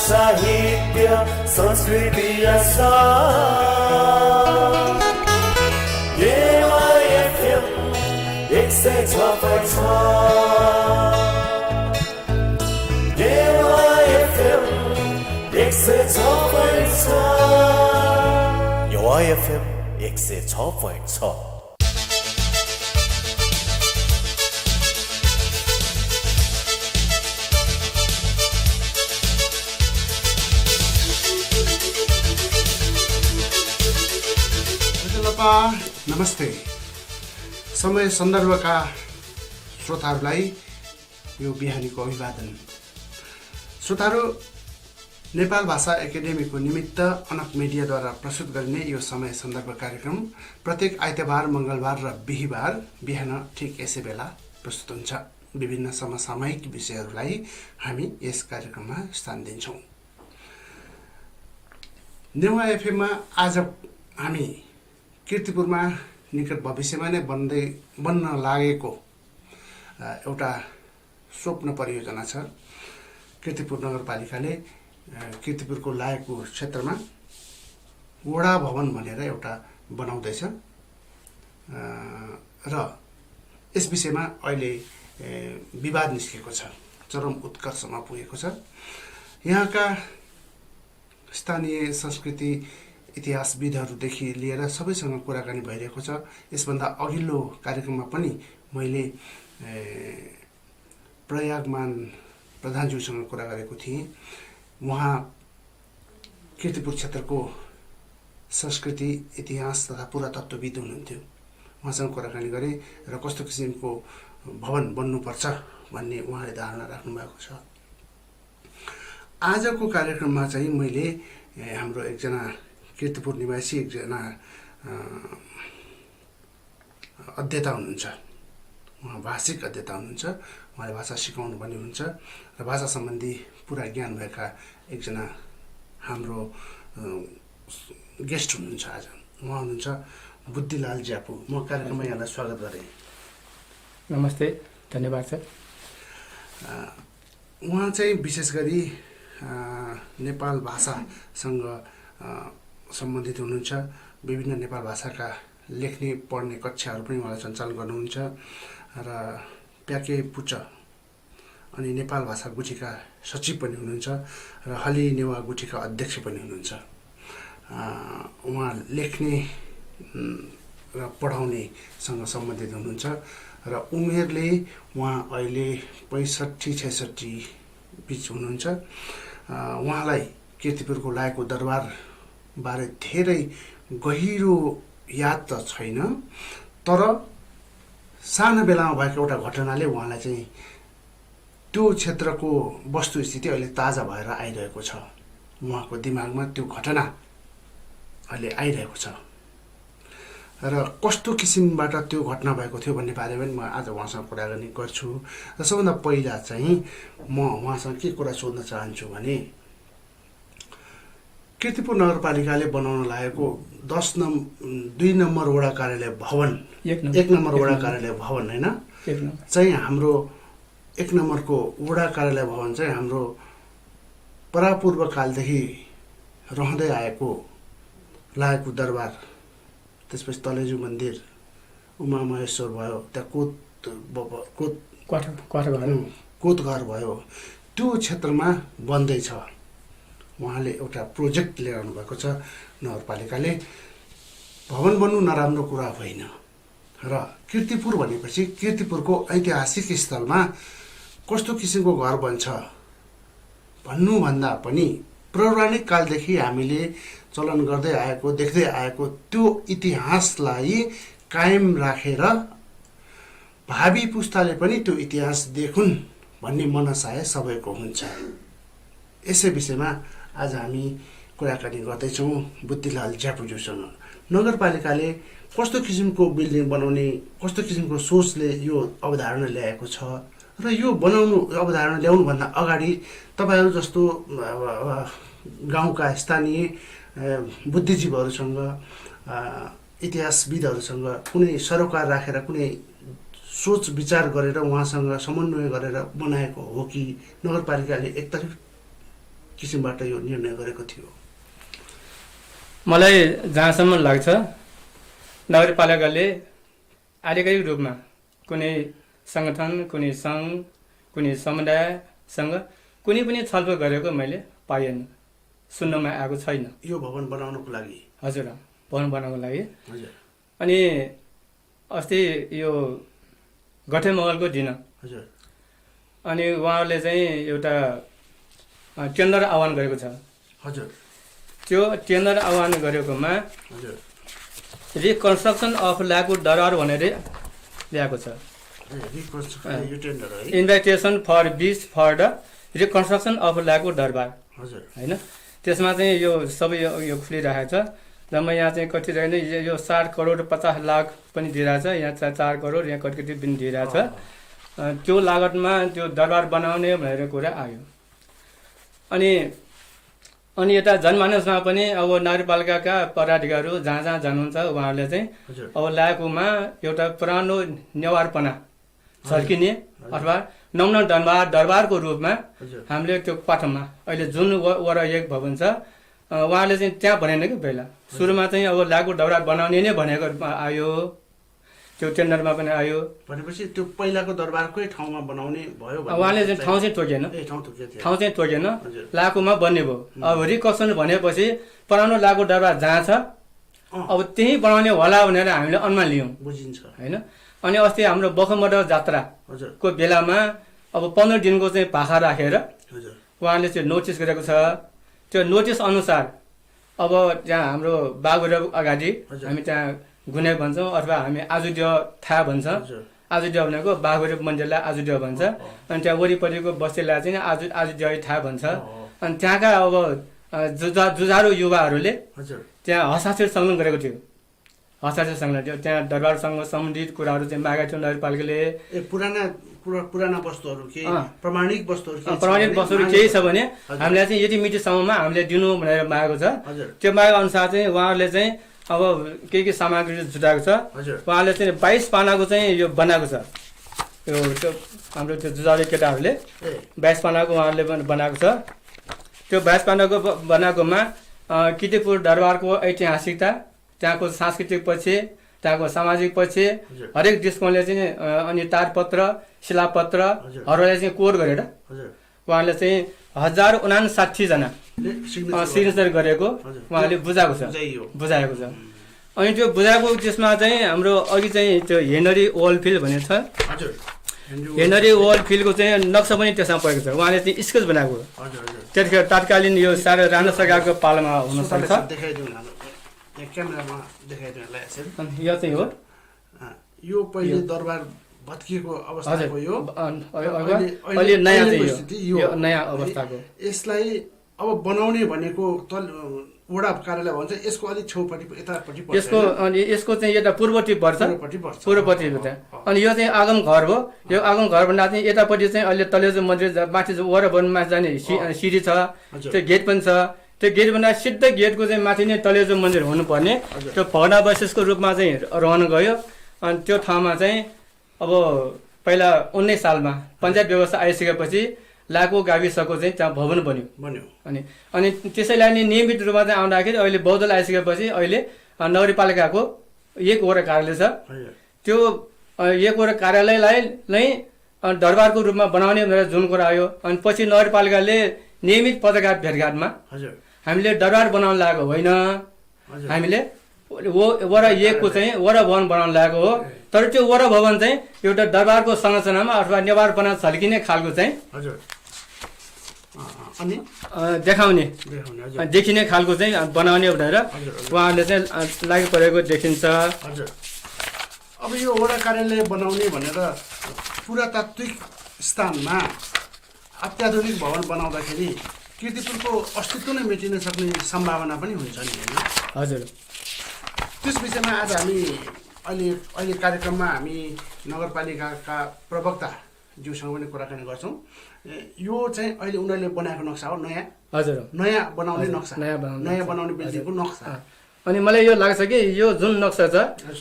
साहित्य संस्कृति FM 106.6 FM 106.6 FM 106.6 नमस्ते। समय सन्दर्भका श्रोताहरूलाई यो बिहानीको अभिवादन। श्रोताहरू, नेपाल भाषा एकाडेमीको निमित्त अनक मिडियाद्वारा प्रस्तुत गरिने यो समय सन्दर्भ कार्यक्रम प्रत्येक आइतबार, मङ्गलबार र बिहिबार बिहान ठिक यसै बेला प्रस्तुत हुन्छ। विभिन्न समसामयिक विषयहरूलाई हामी यस कार्यक्रममा स्थान दिन्छौँ। नेवा एफएममा आज हामी कीर्तिपुरमा निकट भविष्यमा नै बन्न लागेको एउटा स्वप्न परियोजना छ। कीर्तिपुर नगरपालिकाले कीर्तिपुरको लायकु क्षेत्रमा वडा भवन भनेर एउटा बनाउँदैछ र यस विषयमा अहिले विवाद निस्केको छ, चरम उत्कर्षमा पुगेको छ। यहाँका स्थानीय संस्कृति इतिहासविदहरूदेखि लिएर सबैसँग कुराकानी भइरहेको छ। यसभन्दा अघिल्लो कार्यक्रममा पनि मैले प्रयागमान प्रधानज्यूसँग कुरा गरेको थिएँ। उहाँ कीर्तिपुर क्षेत्रको संस्कृति, इतिहास तथा पुरातत्त्वविद हुनुहुन्थ्यो। उहाँसँग कुराकानी गरेँ र कस्तो किसिमको भवन बन्नुपर्छ भन्ने उहाँले धारणा राख्नुभएको छ। आजको कार्यक्रममा चाहिँ मैले हाम्रो एकजना कीर्तिपुर निवासी एकजना अध्येता हुनुहुन्छ। उहाँ भाषिक अध्येता हुनुहुन्छ। उहाँले भाषा सिकाउनु पनि हुन्छ र भाषा सम्बन्धी पुरा ज्ञान भएका एकजना हाम्रो गेस्ट हुनुहुन्छ। आज उहाँ हुनुहुन्छ बुद्धिलाल ज्यापु। म कार्यक्रममा यहाँलाई स्वागत गरेँ। नमस्ते, धन्यवाद सर। उहाँ चाहिँ विशेष गरी नेपाल भाषासँग सम्बन्धित हुनुहुन्छ। विभिन्न नेपाल भाषाका लेख्ने पढ्ने कक्षाहरू पनि उहाँले सञ्चालन गर्नुहुन्छ र प्याके पुच अनि नेपाल भाषा गुठीका सचिव पनि हुनुहुन्छ र हली नेवा गुठीका अध्यक्ष पनि हुनुहुन्छ। उहाँ लेख्ने र पढाउनेसँग सम्बन्धित हुनुहुन्छ र उमेरले उहाँ अहिले 65-66 बिच हुनुहुन्छ। उहाँलाई कीर्तिपुरको लायकु दरबार बारे धेरै गहिरो याद त छैन, तर सानो बेलामा भएको एउटा घटनाले उहाँलाई चाहिँ त्यो क्षेत्रको वस्तुस्थिति अहिले ताजा भएर आइरहेको छ। उहाँको दिमागमा त्यो घटना अहिले आइरहेको छ र कस्तो किसिमबाट त्यो घटना भएको थियो भन्ने बारेमा पनि म आज उहाँसँग कुराकानी गर्छु। र सबभन्दा पहिला चाहिँ म उहाँसँग के कुरा सोध्न चाहन्छु भने कीर्तिपुर नगरपालिकाले बनाउन लागेको 2 नम्बर वडा कार्यालय भवन, 1 नम्बर वडा कार्यालय भवन होइन चाहिँ हाम्रो 1 नम्बरको वडा कार्यालय भवन चाहिँ हाम्रो परापूर्व कालदेखि रहँदै आएको लायकु दरबार, त्यसपछि तलेजु मन्दिर, उमा महेश्वर भयो, त्यहाँ कोतघर भयो, त्यो क्षेत्रमा बन्दैछ। उहाँले एउटा प्रोजेक्ट लिएर आउनुभएको छ। नगरपालिकाले भवन बन्नु नराम्रो कुरा होइन र कीर्तिपुर भनेपछि कीर्तिपुरको ऐतिहासिक स्थलमा कस्तो किसिमको घर बन्छ भन्नुभन्दा पनि पौराणिक कालदेखि हामीले चलन गर्दै आएको, देख्दै आएको त्यो इतिहासलाई कायम राखेर भावी पुस्ताले पनि त्यो इतिहास देखुन् भन्ने मनसाय सबैको हुन्छ। यसै विषयमा आज हामी कुराकानी गर्दैछौँ बुद्धिलाल ज्यापुज्यूसँग। नगरपालिकाले कस्तो किसिमको बिल्डिङ बनाउने, कस्तो किसिमको सोचले यो अवधारणा ल्याएको छ र यो अवधारणा ल्याउनुभन्दा अगाडि तपाईँहरू जस्तो गाउँका स्थानीय बुद्धिजीवहरूसँग, इतिहासविदहरूसँग कुनै सरोकार राखेर कुनै सोच विचार गरेर उहाँसँग समन्वय गरेर बनाएको हो कि नगरपालिकाले एकतर्फ किसिमबाट यो निर्णय गरेको थियो? मलाई जहाँसम्म लाग्छ नगरपालिकाले आधिकारिक रूपमा कुनै सङ्गठन, कुनै सङ्घ, कुनै समुदायसँग कुनै पनि छलफल गरेको मैले पाएन, सुन्नमा आएको छैन। यो भवन बनाउनको लागि? हजुर, भवन बनाउनको लागि। हजुर। अनि अस्ति यो गठेमहलको दिन हजुर। अनि उहाँहरूले चाहिँ एउटा टेन्डर आह्वान गरेको छ। हजुर। त्यो टेन्डर आह्वान गरेकोमा हजुर रिकन्स्ट्रक्सन अफ लाकु दरबार भनेर ल्याएको छ। यो टेन्डर है? Invitation for bid for the reconstruction of लाकु दरबार। हजुर। होइन, त्यसमा चाहिँ यो सबै यो खुलिरहेको छ। र म यहाँ चाहिँ कति रहेन, यो 60 करोड 50 लाख पनि दिइरहेछ, यहाँ 4 करोड यहाँ कति पनि दिइरहेछ। त्यो लागतमा त्यो दरबार बनाउने भनेर कुरा आयो। अनि यता जनमानसमा पनि अब नगरपालिकाका पदाधिकारीहरू जहाँ जहाँ जानुहुन्छ उहाँहरूले चाहिँ अब लाकुमा एउटा पुरानो नेवारपना झल्किने अथवा नम्न दरबारको रूपमा हामीले त्यो पाठमा अहिले जुन वडा 1 भवन छ उहाँले चाहिँ त्यहाँ भनेन कि पहिला सुरुमा चाहिँ अब लाकु दरबार बनाउने नै भनेको आयो, त्यो टेन्डरमा पनि आयो। भनेपछि त्यो पहिलाको दरबारकै ठाउँमा बनाउने भयो? उहाँले चाहिँ ठाउँ चाहिँ तोकेन, ठाउँ चाहिँ तोकेन, लाकुमा बन्ने भयो। अब रिकन्स्ट्रक्सन भनेपछि पुरानो लाकु दरबार जहाँ छ अब त्यही बनाउने होला भनेर हामीले अनुमान लियौँ। बुझिन्छ होइन। अनि अस्ति हाम्रो बखमबाट जात्राको बेलामा अब 15 दिनको चाहिँ भाखा राखेर उहाँले चाहिँ नोटिस गरेको छ। त्यो नोटिस अनुसार अब त्यहाँ हाम्रो बागुरा अगाडि हामी त्यहाँ गुने भन्छौँ अथवा हामी आजुड्य थाहा भन्छ। आजुड्य भनेको बागुरा मन्दिरलाई आजुड्य भन्छ। अनि त्यहाँ वरिपरिको बस्तीलाई चाहिँ आजुड्य थाहा भन्छ। अनि त्यहाँका अब जुझारु युवाहरूले त्यहाँ हस्ताक्षर संलग्न गरेको थियो। हस्ताक्षर संलग्न थियो, त्यहाँ दरबारसँग सम्बन्धित कुराहरू चाहिँ मागेको थियो नगरपालिकाले। पुराना वस्तुहरू केही प्रमाणिक वस्तुहरू केही छ भने हामीलाई चाहिँ यति मितिसम्ममा हामीले दिनु भनेर मागेको छ। त्यो मागेको अनुसार चाहिँ उहाँहरूले चाहिँ अब के सामग्री जुटाएको छ। उहाँले चाहिँ 22 पानाको चाहिँ यो बनाएको छ। यो हाम्रो त्यो जुझारे केटाहरूले 22 पानाको उहाँहरूले बनाएको छ। त्यो 22 पानाको बनाएकोमा किर्तिपुर दरबारको ऐतिहासिकता, त्यहाँको सांस्कृतिक पक्ष, त्यहाँको सामाजिक पक्ष हरेक दृष्टिकोणले चाहिँ अनि तारपत्र शिलापत्रहरूलाई चाहिँ कोड गरेर उहाँले चाहिँ 1059 जना सिग्नेचर गरेको उहाँले बुझाएको छ। अनि त्यो बुझाएको त्यसमा चाहिँ हाम्रो अघि चाहिँ त्यो हेनरी ओल्डफिल्ड भन्ने छ। हेनरी ओल्डफिल्डको चाहिँ नक्सा पनि त्यसमा परेको छ। उहाँले चाहिँ स्केच बनाएको त्यतिखेर तत्कालीन यो सारा राणा सरकारको पालामा हुनसक्छ। यो चाहिँ हो, यो पहिले दरबार भत्किएको अवस्थाको यो अहिले नयाँ चाहिँ यो नयाँ अवस्थाको। यसलाई अब बनाउने भनेको वडा कार्यालय भन्छ, यसको अलिक छेउपट्टि यतापट्टि पर्छ। यसको चाहिँ यता पूर्वपट्टि पर्छ, पूर्वपट्टि। अनि यो चाहिँ आगम घर हो। यो आगम घर भन्दा चाहिँ यतापट्टि चाहिँ अहिले तलेजो मन्दिर माथि वरभवनमा जाने सिडी छ, त्यो गेट पनि छ। त्यो गेटभन्दा सिधै गेटको चाहिँ माथि नै तलेजो मन्दिर हुनुपर्ने त्यो भग्नावशेषको रूपमा चाहिँ रहन गयो। अनि त्यो ठाउँमा चाहिँ अब पहिला 19 सालमा पञ्चायत व्यवस्था आइसकेपछि लाकु गाविसको चाहिँ त्यहाँ भवन बन्यो। अनि त्यसैलाई नै नियमित रूपमा चाहिँ आउँदाखेरि अहिले बौद्धल आइसकेपछि अहिले नगरपालिकाको 1 वडा कार्यालय छ। त्यो 1 वडा कार्यालयलाई नै दरबारको रूपमा बनाउने भनेर जुन कुरा आयो। अनि पछि नगरपालिकाले नियमित पत्रकार भेटघाटमा हामीले दरबार बनाउन लागेको होइन, हामीले वडा 1 को चाहिँ वडा भवन बनाउन लागेको हो। तर त्यो वडा भवन चाहिँ एउटा दरबारको संरचनामा अथवा नेवारपना झल्किने खालको चाहिँ देखाउने देखिने खालको चाहिँ बनाउने भनेर उहाँहरूले चाहिँ लागि परेको देखिन्छ। अब यो वडा कार्यालय बनाउने भनेर पुरातात्विक स्थानमा अत्याधुनिक भवन बनाउँदाखेरि किर्तिपुरको अस्तित्व नै मेटिन सक्ने सम्भावना पनि हुन्छ नि, होइन? हजुर। त्यस विषयमा आज हामी अहिले कार्यक्रममा हामी नगरपालिकाका प्रवक्ता ज्यूसँग पनि कुराकानी गर्छौँ। यो चाहिँ अहिले उनीहरूले बनाएको नक्सा हो, नयाँ? हजुर, नयाँ बनाउने नक्सा, नयाँ बनाउने बिल्डिङको नक्सा। अनि मलाई यो लाग्छ कि यो जुन नक्सा छ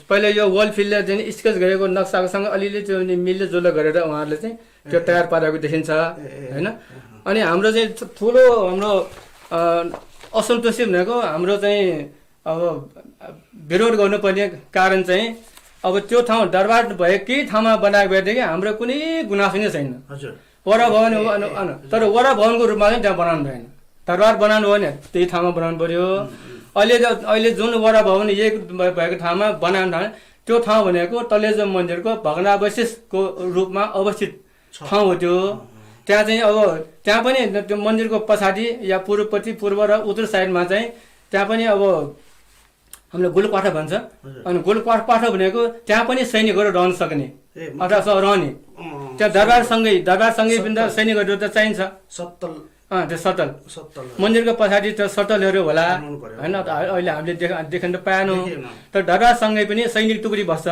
पहिला यो वल फिलले जुन स्केच गरेको नक्सासँग अलिअलि त्यो मिल्दोजुल्दो गरेर उहाँहरूले चाहिँ त्यो तयार पारेको देखिन्छ होइन। अनि हाम्रो चाहिँ ठुलो हाम्रो असन्तुष्टि भनेको हाम्रो चाहिँ अब विरोध गर्नुपर्ने कारण चाहिँ अब त्यो ठाउँ दरबार भएकै ठाउँमा बनाएको भएदेखि हाम्रो कुनै गुनासो नै छैन। वडा भवन हो तर वडा भवनको रूपमा चाहिँ त्यहाँ बनाउनु भएन। दरबार बनाउनु हो भने त्यही ठाउँमा बनाउनु पर्यो। अहिले जुन वडा भवन एक भएको ठाउँमा बनाउनु त्यो ठाउँ भनेको तलेजो मन्दिरको भग्नावशेषको रूपमा अवस्थित ठाउँ हो त्यो। त्यहाँ चाहिँ अब त्यहाँ पनि त्यो मन्दिरको पछाडि या पूर्वपट्टि पूर्व र उत्तर साइडमा चाहिँ त्यहाँ पनि अब हामीले गोलपाठा भन्छ। अनि गोलपाठा भनेको त्यहाँ पनि सैनिकहरू रहन सक्ने अथवा रहने त्यहाँ दरबारसँगै पनि त सैनिकहरू त चाहिन्छ। त्यो सटल मन्दिरको पछाडि त्यो सटलहरू होला होइन। अहिले हामीले देख्न त पाएनौँ। तर दरबारसँगै पनि सैनिक टुक्री बस्छ।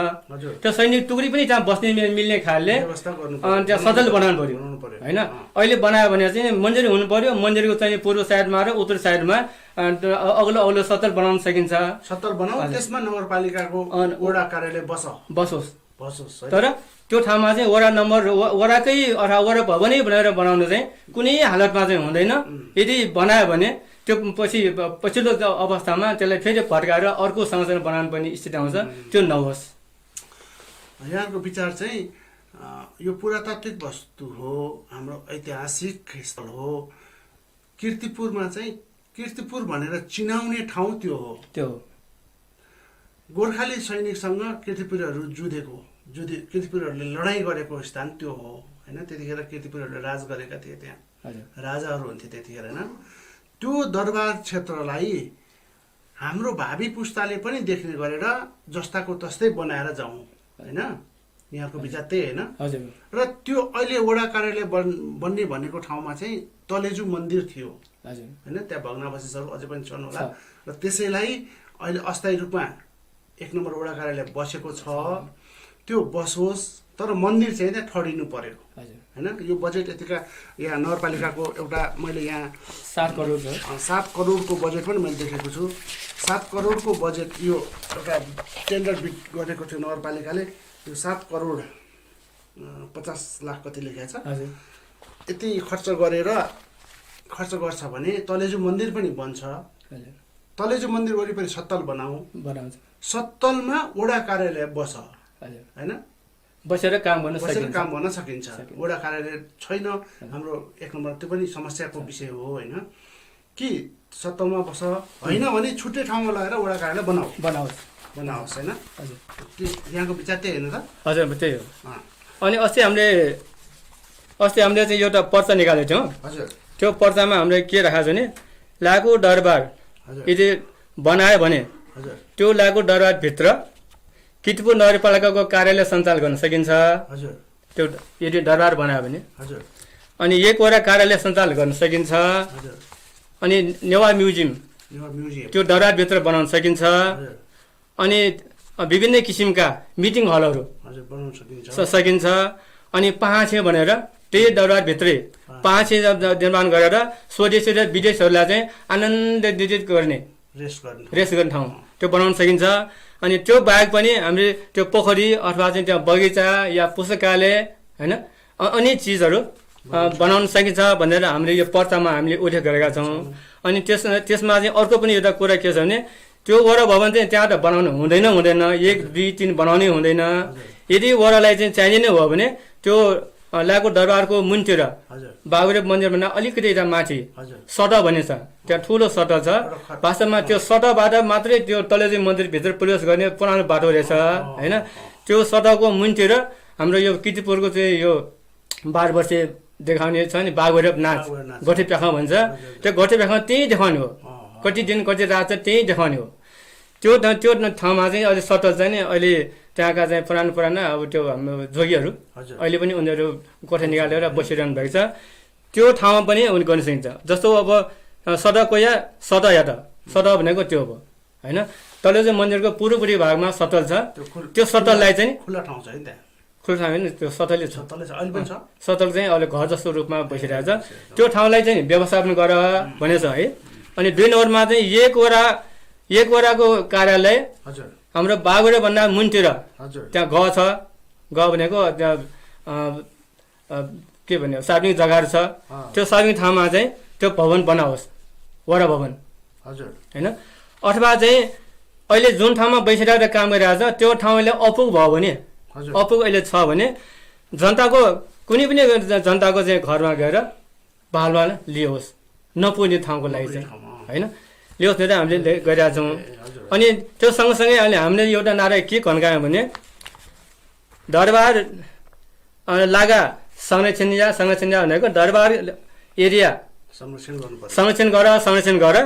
त्यो सैनिक टुक्री पनि त्यहाँ बस्ने मिल्ने खालले त्यहाँ सटल बनाउनु पर्यो होइन। अहिले बनायो भने चाहिँ मन्दिर हुनु पर्यो। मन्दिरको चाहिँ पूर्व साइडमा र उत्तर साइडमा अग्लो सटल बनाउन सकिन्छ। सटल बनाऊ त्यसमा नगरपालिकाको वडा कार्यालय बसोस्। तर त्यो ठाउँमा चाहिँ वडा नम्बर वडाकै अथवा वडा भवनै भनेर बनाउनु चाहिँ कुनै हालतमा चाहिँ हुँदैन। यदि बनायो भने त्यो पछिल्लो अवस्थामा त्यसलाई फेरि फर्काएर अर्को संरचना बनाउनु पर्ने स्थिति आउँछ। त्यो नहोस्। यहाँको विचार चाहिँ यो पुरातात्विक वस्तु हो, हाम्रो ऐतिहासिक स्थल हो। कीर्तिपुरमा चाहिँ कीर्तिपुर भनेर चिनाउने ठाउँ त्यो हो। गोर्खाली सैनिकसँग कीर्तिपुरहरू कीर्तिपुरहरूले लडाइँ गरेको स्थान त्यो हो होइन। त्यतिखेर कीर्तिपुरहरूले राज गरेका थिए। त्यहाँ राजाहरू हुन्थे त्यतिखेर होइन। त्यो दरबार क्षेत्रलाई हाम्रो भावी पुस्ताले पनि देख्ने गरेर जस्ताको तस्तै बनाएर जाउँ होइन। यहाँको विचार त्यही होइन। र त्यो अहिले वडा कार्यालय बन्ने भनेको ठाउँमा चाहिँ तलेजु मन्दिर थियो होइन। त्यहाँ भग्नावशेषहरू अझै पनि छन् होला। र त्यसैलाई अहिले अस्थायी रूपमा 1 नम्बर वडा कार्यालय बसेको छ। त्यो बसोस् तर मन्दिर चाहिँ त्यहाँ ठडिनु पर्यो होइन। यो बजेट यतिका यहाँ नगरपालिकाको एउटा मैले यहाँ 7 करोडको बजेट पनि मैले देखेको छु। 7 करोडको बजेट यो एउटा टेन्डर बिड गरेको थियो नगरपालिकाले। यो 7 करोड 50 लाख कति लेखेको छ। यति खर्च गर्छ भने तलेजु मन्दिर पनि बन्छ। तलेजु मन्दिर वरिपरि सत्तल बनाउँछ। सत्तलमा वडा कार्यालय बस होइन। बसेर काम गर्न सकिन्छ। वडा कार्यालय छैन हाम्रो 1 नम्बर। त्यो पनि समस्याको विषय हो होइन। कि सत्तलमा बस होइन भने छुट्टै ठाउँमा लगेर वडा कार्यालय बनाओस् होइन। यहाँको विचार त्यही होइन त? हजुर त्यही हो। अनि अस्ति हामीले चाहिँ एउटा पर्चा निकालेको थियौँ। त्यो पर्चामा हामीले के राखेको छ भने लागु दरबार यदि बनायो भने त्यो लागु दरबारभित्र कीर्तिपुर नगरपालिकाको कार्यालय सञ्चालन गर्न सकिन्छ। त्यो यदि दरबार बनायो भने अनि एकवटा कार्यालय सञ्चालन गर्न सकिन्छ। अनि नेवा म्युजियम त्यो दरबारभित्र बनाउन सकिन्छ। अनि विभिन्न किसिमका मिटिङ हलहरू सकिन्छ। अनि पाँचे भनेर त्यही दरबारभित्रै पाँचे निर्माण गरेर स्वदेशी र विदेशहरूलाई चाहिँ आनन्दित गर्ने रेस्ट गर्ने ठाउँ त्यो बनाउन सकिन्छ। अनि त्यो बाहेक पनि हामीले त्यो पोखरी अथवा चाहिँ त्यहाँ बगैँचा या पुस्तकालय होइन अन्य चिजहरू बनाउन सकिन्छ भनेर हामीले यो पर्चामा हामीले उल्लेख गरेका छौँ। अनि त्यसमा चाहिँ अर्को पनि एउटा कुरा के छ भने त्यो वडा भवन चाहिँ त्यहाँ त बनाउनु हुँदैन 1, 2, 3 बनाउनै हुँदैन। यदि वडालाई चाहिँ चाहिने नै हो भने त्यो लागु दरबारको मुनतिर बाबुरेव मन्दिरभन्दा अलिकति यता माथि सटल भन्ने छ। त्यहाँ ठुलो सटल छ। वास्तवमा त्यो सटलबाट मात्रै त्यो तलेजु मन्दिरभित्र प्रवेश गर्ने पुरानो बाटो रहेछ होइन। त्यो सटलको मुनतिर हाम्रो यो कीर्तिपुरको चाहिँ यो 12 वर्षे देखाउने छ नि बाबुरेव नाच गोठी प्याखा भन्छ। त्यो गोठी प्याखा त्यही देखाउने हो। कति दिन कति रात त्यही देखाउने हो। त्यो ठाउँमा चाहिँ अहिले सटल चाहिँ नि अहिले त्यहाँका चाहिँ पुरानो अब त्यो हाम्रो जोगीहरू अहिले पनि उनीहरू कोठा निकालेर बसिरहनु भएको छ। त्यो ठाउँमा पनि उनी गर्न सकिन्छ। जस्तो अब सडकको या सडक भनेको त्यो हो होइन। तलेजु मन्दिरको पूर्वपट्टि भागमा सटल छ। त्यो सटललाई चाहिँ खुल्ला ठाउँ छ नि। त्यहाँ खुल्ला ठाउँ होइन त्यो सटलै छ। सटल चाहिँ अहिले घर जस्तो रूपमा बसिरहेको छ। त्यो ठाउँलाई चाहिँ व्यवस्थापन गर भनेछ है। अनि 2 नम्बरमा चाहिँ एकवटा एकवटाको कार्यालय हजुर हाम्रो बागुरे भन्दा मुनतिर हजुर त्यहाँ ग छ, ग भनेको त्यहाँ के भन्ने सार्वजनिक जग्गाहरू छ, त्यो सार्वजनिक ठाउँमा चाहिँ त्यो भवन बनाओस्, वडा भवन हजुर होइन। अथवा चाहिँ अहिले जुन ठाउँमा बैसिरहेर काम गरिरहेको छ त्यो ठाउँ अहिले अपुग भयो भने, हजुर अपुग अहिले छ भने जनताको कुनै पनि जनताको चाहिँ घरमा गएर बहालमा लियोस्, नपुग्ने ठाउँको लागि चाहिँ होइन, लियोस् भनेर हामीले गरिरहेका छौँ। अनि त्यो सँगसँगै अहिले हामीले एउटा नारा के खन्कायौँ भने दरबार लागा संरक्षण भनेको दरबार एरिया संरक्षण गर,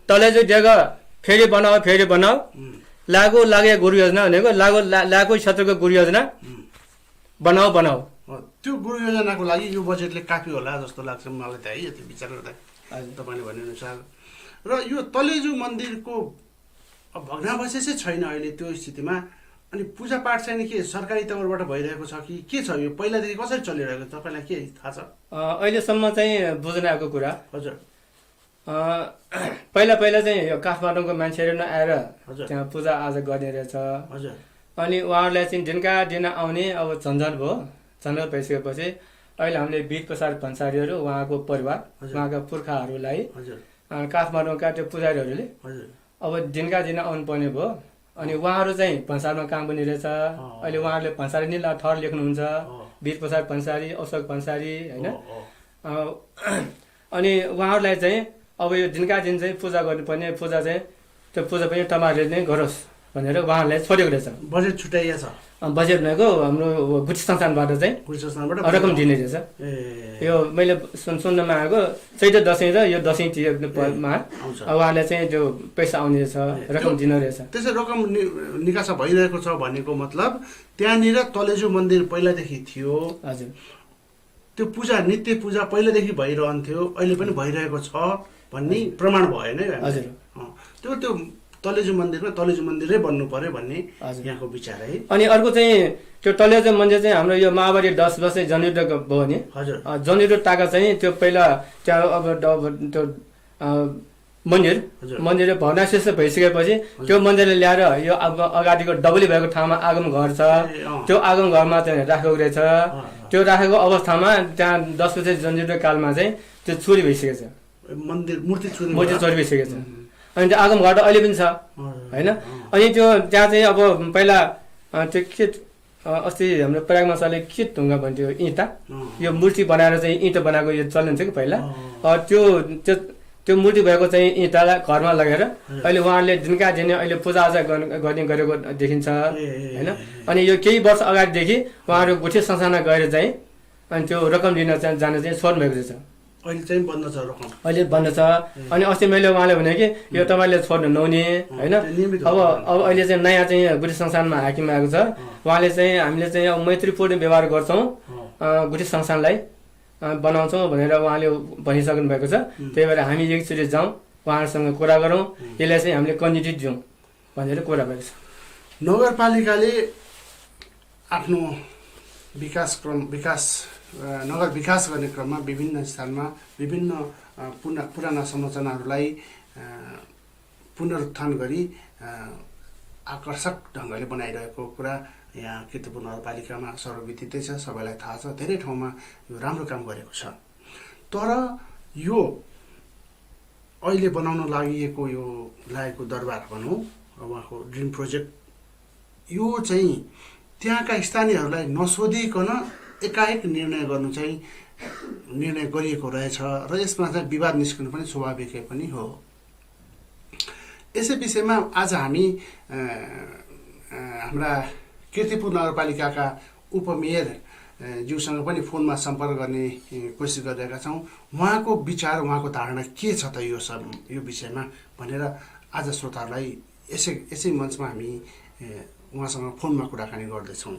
तलेजु जग्गा फेरि बनाऊ, लागे गुरु योजना भनेको लागु क्षेत्रको गुरु योजना बनाऊ। त्यो गुरु योजनाको लागि यो बजेटले काफी होला जस्तो लाग्छ मलाई त है, यति विचार गर्दा तपाईँले भनेअनुसार। र यो तलेजु मन्दिरको भग्नावशेषै छैन अहिले त्यो स्थितिमा, अनि पूजापाठ चाहिँ के सरकारी तौरबाट भइरहेको छ कि के छ, यो पहिलादेखि कसरी चलिरहेको तपाईँलाई के थाहा छ? अहिलेसम्म चाहिँ बुझ्न आएको कुरा, हजुर पहिला चाहिँ यो काठमाडौँको मान्छेहरू नआएर त्यहाँ पूजा आज गर्ने रहेछ। हजुर अनि उहाँहरूलाई चाहिँ दिनका दिन आउने अब झन्झट भयो, झन्झट भइसकेपछि अहिले हामीले वीर प्रसाद भन्सारीहरू उहाँको परिवार उहाँका पुर्खाहरूलाई काठमाडौँका त्यो पुजारीहरूले अब दिनका दिन आउनु पर्ने भयो। अनि उहाँहरू चाहिँ भन्सारमा काम गर्ने रहेछ। अहिले उहाँहरूले भन्सारी नै ठहर लेख्नुहुन्छ, वीर प्रसाद भन्सारी, अशोक भन्सारी होइन। अनि उहाँहरूलाई चाहिँ अब यो दिनका दिन चाहिँ पूजा गर्नुपर्ने, पूजा चाहिँ त्यो पूजा पनि तपाईँहरूले नै गरोस् भनेर उहाँहरूलाई छोडेको रहेछ। बजेट छुट्याइएको छ, बजेट भनेको हाम्रो गुठी संस्थानबाट चाहिँ रकम दिने रहेछ। यो मैले सुन्नमा आएको चैते दसैँ र यो दसैँ तिहारमा उहाँलाई चाहिँ त्यो पैसा आउने रहेछ, रकम दिने रहेछ। त्यसै रकम निकासा भइरहेको छ भनेको मतलब त्यहाँनिर तलेजु मन्दिर पहिलादेखि थियो। हजुर त्यो पूजा नित्य पूजा पहिलादेखि भइरहन्थ्यो, अहिले पनि भइरहेको छ भन्ने प्रमाण भएन। हजुर त्यो तलेजु मन्दिरमा तलेजु मन्दिरै बन्नु पर्यो भन्ने यहाँको विचार है। अनि अर्को चाहिँ त्यो तलेजु मन्दिर चाहिँ हाम्रो यो माओवादी 10 वर्ष जनयुद्ध भयो नि, जनयुद्ध टाका चाहिँ त्यो पहिला त्यहाँ अब त्यो मन्दिर भग्नावशेष भइसकेपछि त्यो मन्दिरले ल्याएर यो अगाडिको डबली भएको ठाउँमा आगम घर छ, त्यो आगम घरमा चाहिँ राखेको रहेछ। त्यो राखेको अवस्थामा त्यहाँ 10 वर्ष जनयुद्ध कालमा चाहिँ त्यो चोरी भइसकेको छ, मूर्ति चोरी भइसकेको छ। अनि त्यो आगम घर त अहिले पनि छ होइन। अनि त्यो त्यहाँ चाहिँ अब पहिला त्यो के अस्ति हाम्रो प्रयाग मसाले के ढुङ्गा भन्थ्यो, इँटा, यो मूर्ति बनाएर चाहिँ इँटा बनाएको यो चलन थियो कि पहिला। त्यो मूर्ति भएको चाहिँ इँटालाई घरमा लगेर अहिले उहाँहरूले दिनका दिन अहिले पूजाआजा गर्ने गरेको देखिन्छ होइन। अनि यो केही वर्ष अगाडिदेखि उहाँहरू गुठी संस्थानमा गएर चाहिँ अनि त्यो रकम लिन जान चाहिँ छोड्नु भएको रहेछ। अहिले चाहिँ बन्द छ रकम, अहिले बन्द छ। अनि अस्ति मैले उहाँले भने कि यो तपाईँले छोड्नु नहुने होइन। अब अहिले चाहिँ नयाँ चाहिँ गुठी संस्थानमा हाकिम आएको छ, उहाँले चाहिँ हामीले चाहिँ अब मैत्रीपूर्ण व्यवहार गर्छौँ, गुठी संस्थानलाई बनाउँछौँ भनेर उहाँले भनिसक्नु भएको छ। त्यही भएर हामी एकचोटि जाउँ, उहाँहरूसँग कुरा गरौँ, यसलाई चाहिँ हामीले कन्टिन्युटी दिउँ भनेर कुरा भएको छ। नगरपालिकाले आफ्नो नगर विकास गर्ने क्रममा विभिन्न स्थानमा विभिन्न पुराना संरचनाहरूलाई पुनरुत्थान गरी आकर्षक ढङ्गले बनाइरहेको कुरा यहाँ कीर्तिपुर नगरपालिकामा सर्वविदितै छ, सबैलाई थाहा छ। धेरै ठाउँमा यो राम्रो काम गरेको छ। तर यो अहिले बनाउन लागेको दरबार भनौँ, उहाँको ड्रिम प्रोजेक्ट, यो चाहिँ त्यहाँका स्थानीयहरूलाई नसोधिकन एकाएक निर्णय गरिएको रहेछ र यसमा चाहिँ विवाद निस्कनु पनि स्वाभाविकै पनि हो। यसै विषयमा आज हामी हाम्रा कीर्तिपुर नगरपालिकाका उपमेयर ज्यूसँग पनि फोनमा सम्पर्क गर्ने कोसिस गरिरहेका छौँ। उहाँको विचार, उहाँको धारणा के छ त यो विषयमा भनेर आज श्रोताहरूलाई यसै मञ्चमा हामी उहाँसँग फोनमा कुराकानी गर्दैछौँ।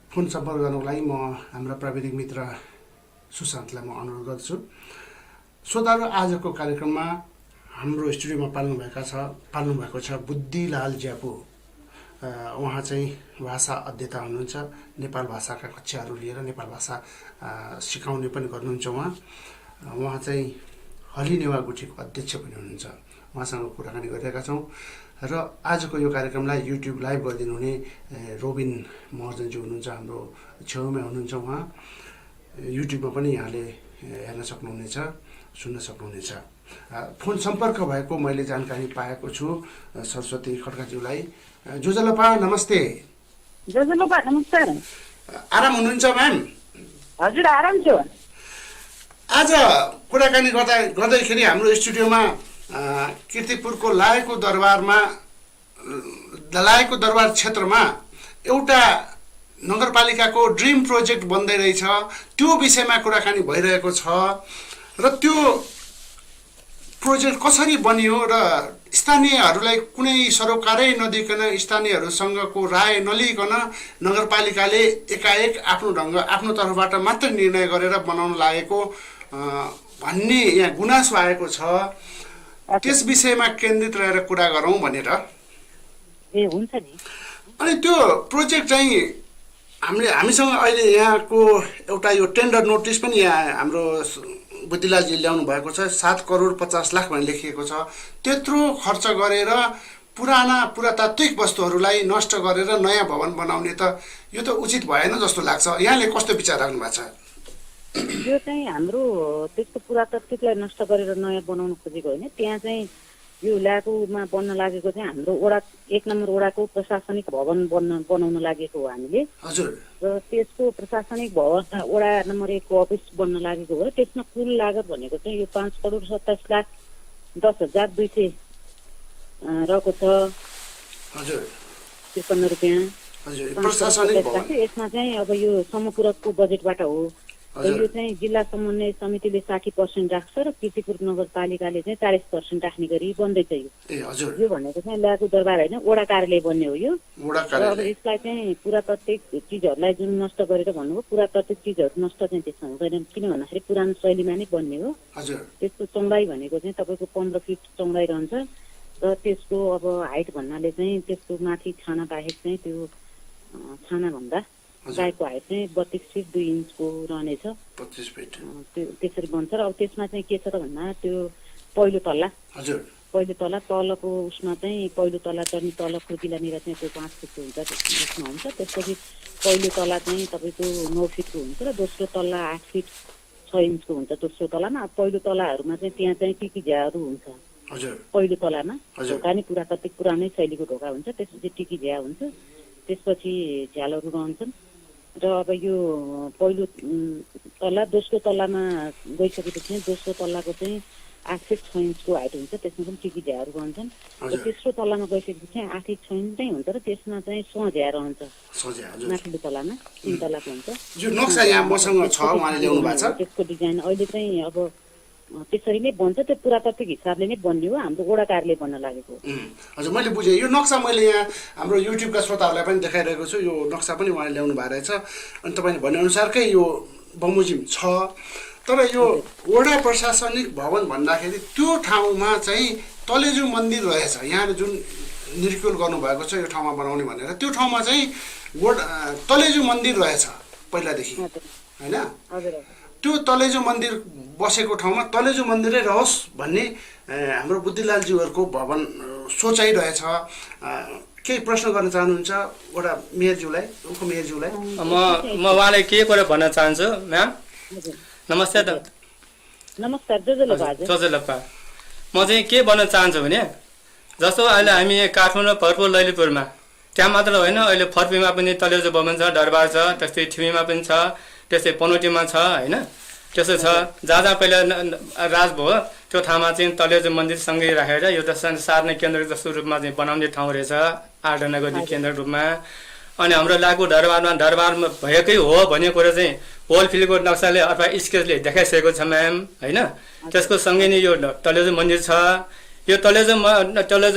फोन सम्पर्क गर्नको लागि म हाम्रा प्राविधिक मित्र सुशान्तलाई म अनुरोध गर्छु। श्रोताहरू, आजको कार्यक्रममा हाम्रो स्टुडियोमा पाल्नु भएको छ बुद्धिलाल ज्यापु। उहाँ चाहिँ भाषा अध्येता हुनुहुन्छ, नेपाल भाषाका कक्षाहरू लिएर नेपाल भाषा सिकाउने पनि गर्नुहुन्छ। उहाँ चाहिँ हली नेवा गुठीको अध्यक्ष पनि हुनुहुन्छ। उहाँसँग कुराकानी गरिरहेका छौँ र आजको यो कार्यक्रमलाई युट्युब लाइभ गरिदिनु हुने रोबिन महर्जनजी हुनुहुन्छ, हाम्रो छेउमा हुनुहुन्छ। उहाँ युट्युबमा पनि यहाँले हेर्न सक्नुहुनेछ, सुन्न सक्नुहुनेछ। फोन सम्पर्क भएको मैले जानकारी पाएको छु सरस्वती खड्काज्यूलाई। जोजलपा नमस्ते। जोजलपा नमस्कार। आराम हुनुहुन्छ म्याम? हजुर आराम छु। आज कुराकानी गर्दाखेरि हाम्रो स्टुडियोमा कीर्तिपुरको लायकु दरबार क्षेत्रमा एउटा नगरपालिकाको ड्रिम प्रोजेक्ट बन्दै रहेछ, त्यो विषयमा कुराकानी भइरहेको छ र त्यो प्रोजेक्ट कसरी बनियो र स्थानीयहरूलाई कुनै सरोकारै नदिकन स्थानीयहरूसँगको राय नलिकन नगरपालिकाले एकाएक आफ्नो तर्फबाट मात्र निर्णय गरेर बनाउन लागेको भन्ने यहाँ गुनासो आएको छ। त्यस विषयमा केन्द्रित रहेर कुरा गरौँ भनेर। ए हुन्छ नि। अनि त्यो प्रोजेक्ट चाहिँ हामीसँग अहिले यहाँको एउटा यो टेन्डर नोटिस पनि यहाँ हाम्रो बुद्धिलालजी ल्याउनु भएको छ। 7,50,00,000 भनेर लेखिएको छ। त्यत्रो खर्च गरेर पुरातात्विक वस्तुहरूलाई नष्ट गरेर नयाँ भवन बनाउने त यो त उचित भएन जस्तो लाग्छ। यहाँले कस्तो विचार राख्नु भएको छ? यो चाहिँ हाम्रो त्यस्तो पुरातात्विकलाई नष्ट गरेर नयाँ बनाउन खोजेको होइन। त्यहाँ चाहिँ यो ल्याकुमा बन्न लागेको चाहिँ हाम्रो 1 नम्बर वडाको प्रशासनिक भवन बनाउन लागेको हो हामीले। हजुर। र त्यसको प्रशासनिक भवन वडा नम्बर 1 को अफिस बन्न लागेको हो। त्यसमा कुल लागत भनेको चाहिँ यो 5,27,10,200 रहेको छ। हजुर। 53 रुपियाँ। हजुर। प्रशासनिक भवन यसमा चाहिँ अब यो समपूरकको बजेटबाट हो। यो चाहिँ जिल्ला समन्वय समितिले 60% राख्छ र कीर्तिपुर नगरपालिकाले चाहिँ 40% राख्ने गरी बन्दैछ यो। ए हजुर। यो भनेको चाहिँ ल्याकु दरबार होइन, वडा कार्यालय बन्ने हो यो। वडा अब कार्यालय। यसलाई चाहिँ पुरातात्विक चिजहरूलाई जुन नष्ट गरेर भन्नुभयो, पुरातात्विक चिजहरू नष्ट चाहिँ त्यसमा हुँदैन। किन भन्दाखेरि पुरानो शैलीमा नै बन्ने हो। हजुर। त्यसको चौडाइ भनेको चाहिँ तपाईँको 15 फिट चौडाइ रहन्छ र त्यसको अब हाइट भन्नाले चाहिँ त्यसको माथि छाना बाहेक चाहिँ त्यो छानाभन्दा गाईको हाइट चाहिँ 32 फिट 2 इन्चको रहनेछ। 25 फिट त्यसरी बन्छ। र अब त्यसमा चाहिँ के छ त भन्दा त्यो पहिलो तल्ला। हजुर। पहिलो तल्ला तलको उसमा चाहिँ पहिलो तल्ला चढ्ने तल खुर्किलानिर चाहिँ त्यो 5 फिटको हुन्छ, त्यसमा हुन्छ। त्यसपछि पहिलो तल्ला चाहिँ तपाईँको 9 फिटको हुन्छ र दोस्रो तल्ला 8 फिट 6 इन्चको हुन्छ दोस्रो तल्लामा। पहिलो तल्लाहरूमा चाहिँ त्यहाँ चाहिँ टिकी झ्याहरू हुन्छ। हजुर। पहिलो तल्लामा ढोका नि पुरातात्विक पुरानै शैलीको ढोका हुन्छ। त्यसपछि टिकी झ्या हुन्छ, त्यसपछि झ्यालहरू रहन्छन्। र अब यो पहिलो तल्ला दोस्रो तल्लामा गइसकेपछि चाहिँ दोस्रो तल्लाको चाहिँ 8 फिट 6 इन्चको हाइट हुन्छ, त्यसमा पनि टिकी झ्याहरू रहन्छन्। र तेस्रो तल्लामा गइसकेपछि चाहिँ 8 फिट 6 इन्च नै हुन्छ र त्यसमा चाहिँ झ्या रहन्छ। माथिल्लो तल्लामा 3 तल्लाको हुन्छ। यो नक्सा यहाँ मसँग छ, उहाँले ल्याउनु भएको छ। त्यसको डिजाइन अहिले चाहिँ अब त्यसरी नै बन्छ। त्यो पुरातात्विक हिसाबले नै बन्ने हो। हाम्रो वडा कार्यालय बन्न लागेको हो। हजुर, मैले बुझेँ। यो नक्सा मैले यहाँ हाम्रो युट्युबका श्रोताहरूलाई पनि देखाइरहेको छु। यो नक्सा पनि उहाँले ल्याउनु भएको रहेछ। अनि तपाईँले भनेअनुसारकै यो बमोजिम छ। तर यो वडा प्रशासनिक भवन भन्दाखेरि त्यो ठाउँमा चाहिँ तलेजु मन्दिर रहेछ। यहाँले जुन निर्क्युल गर्नुभएको छ यो ठाउँमा बनाउने भनेर, त्यो ठाउँमा चाहिँ तलेजु मन्दिर रहेछ पहिलादेखि, होइन? त्यो तलेजु मन्दिर बसेको ठाउँमा तलेजु मन्दिरै रहोस् भन्ने हाम्रो बुद्धिलालज्यूहरूको भवन सोचाइ रहेछ। केही प्रश्न गर्न चाहनुहुन्छ वडा मेयरज्यूलाई, उपमेयरज्यूलाई? म उहाँलाई के कुरा भन्न चाहन्छु म्याम। नमस्ते। नमस्कार। जोजलपा। म चाहिँ के भन्न चाहन्छु भने जस्तो अहिले हामी काठमाडौँ भरतपुर ललितपुरमा त्यहाँ मात्र होइन, अहिले फर्पीमा पनि तलेजु भवन छ, दरबार छ, त्यस्तै ठिमीमा पनि छ, त्यस्तै पनौटीमा छ, होइन? त्यस्तो छ। जहाँ पहिला राज भयो त्यो ठाउँमा चाहिँ तलेजु मन्दिरसँगै राखेर यो त सार्ने केन्द्र जस्तो रूपमा चाहिँ बनाउने ठाउँ रहेछ, आराधना गर्ने केन्द्र रूपमा। अनि हाम्रो लागु दरबारमा भएकै हो भन्ने कुरा चाहिँ होल फिल्डको नक्साले अथवा स्केचले देखाइसकेको छ म्याम, होइन? त्यसको सँगै नै यो तलेजु मन्दिर छ। यो तलेजु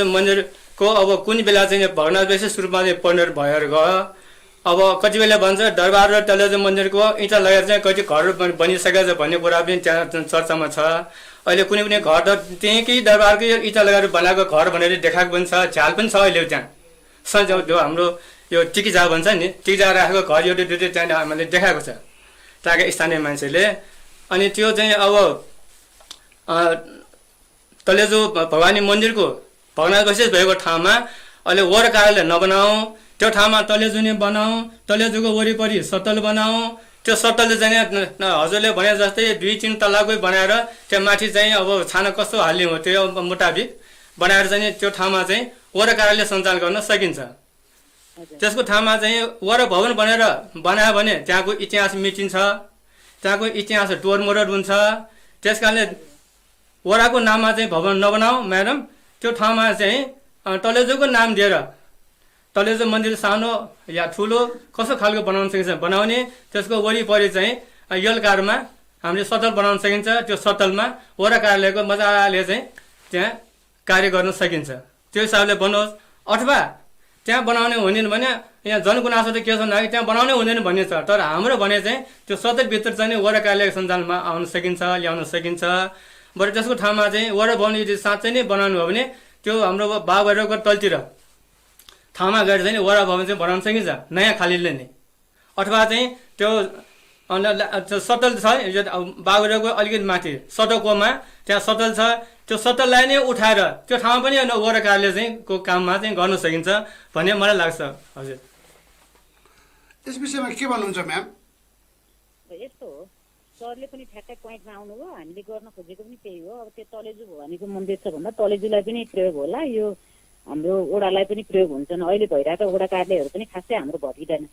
मन्दिरको अब कुन बेला चाहिँ भग्नावशेष रूपमा चाहिँ परिणत भएर गयो। अब कति बेला भन्छ दरबार र तलेजु मन्दिरको इँटा लगाएर चाहिँ कति घरहरू बनिसकेको छ भन्ने कुरा पनि त्यहाँ चर्चामा छ। अहिले कुनै पनि घर त त्यहीँकै दरबारकै इँटा लगाएर बनाएको घर भनेर देखाएको पनि छ, झ्याल पनि छ अहिले त्यहाँ। जो हाम्रो यो टिकिझा भन्छ नि, टिकिझा राखेको घर एउटा दुइटै त्यहाँ हामीले देखाएको छ त्यहाँका स्थानीय मान्छेले। अनि त्यो चाहिँ अब तलेजु भवानी मन्दिरको भग्नावशेष भएको ठाउँमा अहिले वर कार्यालय नबनाऊ, त्यो ठाउँमा तलेजु नै बनाऊ, तलेजुको वरिपरि सतल बनाऊ। त्यो सतलले चाहिँ हजुरले भने जस्तै 2-3 तलाकै बनाएर त्यो माथि चाहिँ अब छाना कस्तो हाल्ने हो त्यो मुताबिक बनाएर चाहिँ त्यो ठाउँमा चाहिँ वर कार्यालय सञ्चालन गर्न सकिन्छ। त्यसको ठाउँमा चाहिँ वर भवन बनायो भने त्यहाँको इतिहास मेटिन्छ, त्यहाँको इतिहास टोरमोरड हुन्छ। त्यस कारणले वराको नाममा चाहिँ भवन नबनाऊ म्याडम, त्यो ठाउँमा चाहिँ तलेजुको नाम दिएर तलेजु मन्दिर सानो या ठुलो कस्तो खालको बनाउन सकिन्छ बनाउने, त्यसको वरिपरि चाहिँ यलकारमा हामीले सतल बनाउन सकिन्छ। त्यो सतलमा वरा कार्यालयको मजाले चाहिँ त्यहाँ कार्य गर्न सकिन्छ। त्यो हिसाबले बनोस्। अथवा त्यहाँ बनाउने हुँदैन भने यहाँ जनगुनासो त के छ भन्दाखेरि त्यहाँ बनाउनै हुँदैन भन्ने छ। तर हाम्रो भने चाहिँ त्यो सतलभित्र चाहिँ वरा कार्यालय सञ्चालनमा आउन सकिन्छ, ल्याउन सकिन्छ। बरु त्यसको ठाउँमा चाहिँ वरा भवन यदि साँच्चै नै बनाउनु हो भने त्यो हाम्रो बाबुहरूको तलतिर ठाउँमा गएर चाहिँ वरा भवन चाहिँ बनाउन सकिन्छ, नयाँ खालीले नै। अथवा चाहिँ त्यो सतल छ बाबुहरूको अलिकति माथि सडककोमा त्यहाँ सतल छ, त्यो सतललाई नै उठाएर त्यो ठाउँमा पनि वरा कार्यालय चाहिँ को काममा चाहिँ गर्न सकिन्छ भन्ने मलाई लाग्छ। हजुर, यस विषयमा के भन्नुहुन्छ म्याम? यस्तो हो, सरले पनि ठ्याक्कै पोइन्टमा आउनुभयो। हामीले गर्न खोजेको पनि त्यही हो। अब त्यो तलेजु भवानीको मन्दिर छ भन्दा तलेजुलाई पनि प्रयोग होला, यो हाम्रो ओडालाई पनि प्रयोग हुन्छन्। अहिले भइरहेको ओडा कार्यालयहरू पनि खासै हाम्रो भरिँदैन।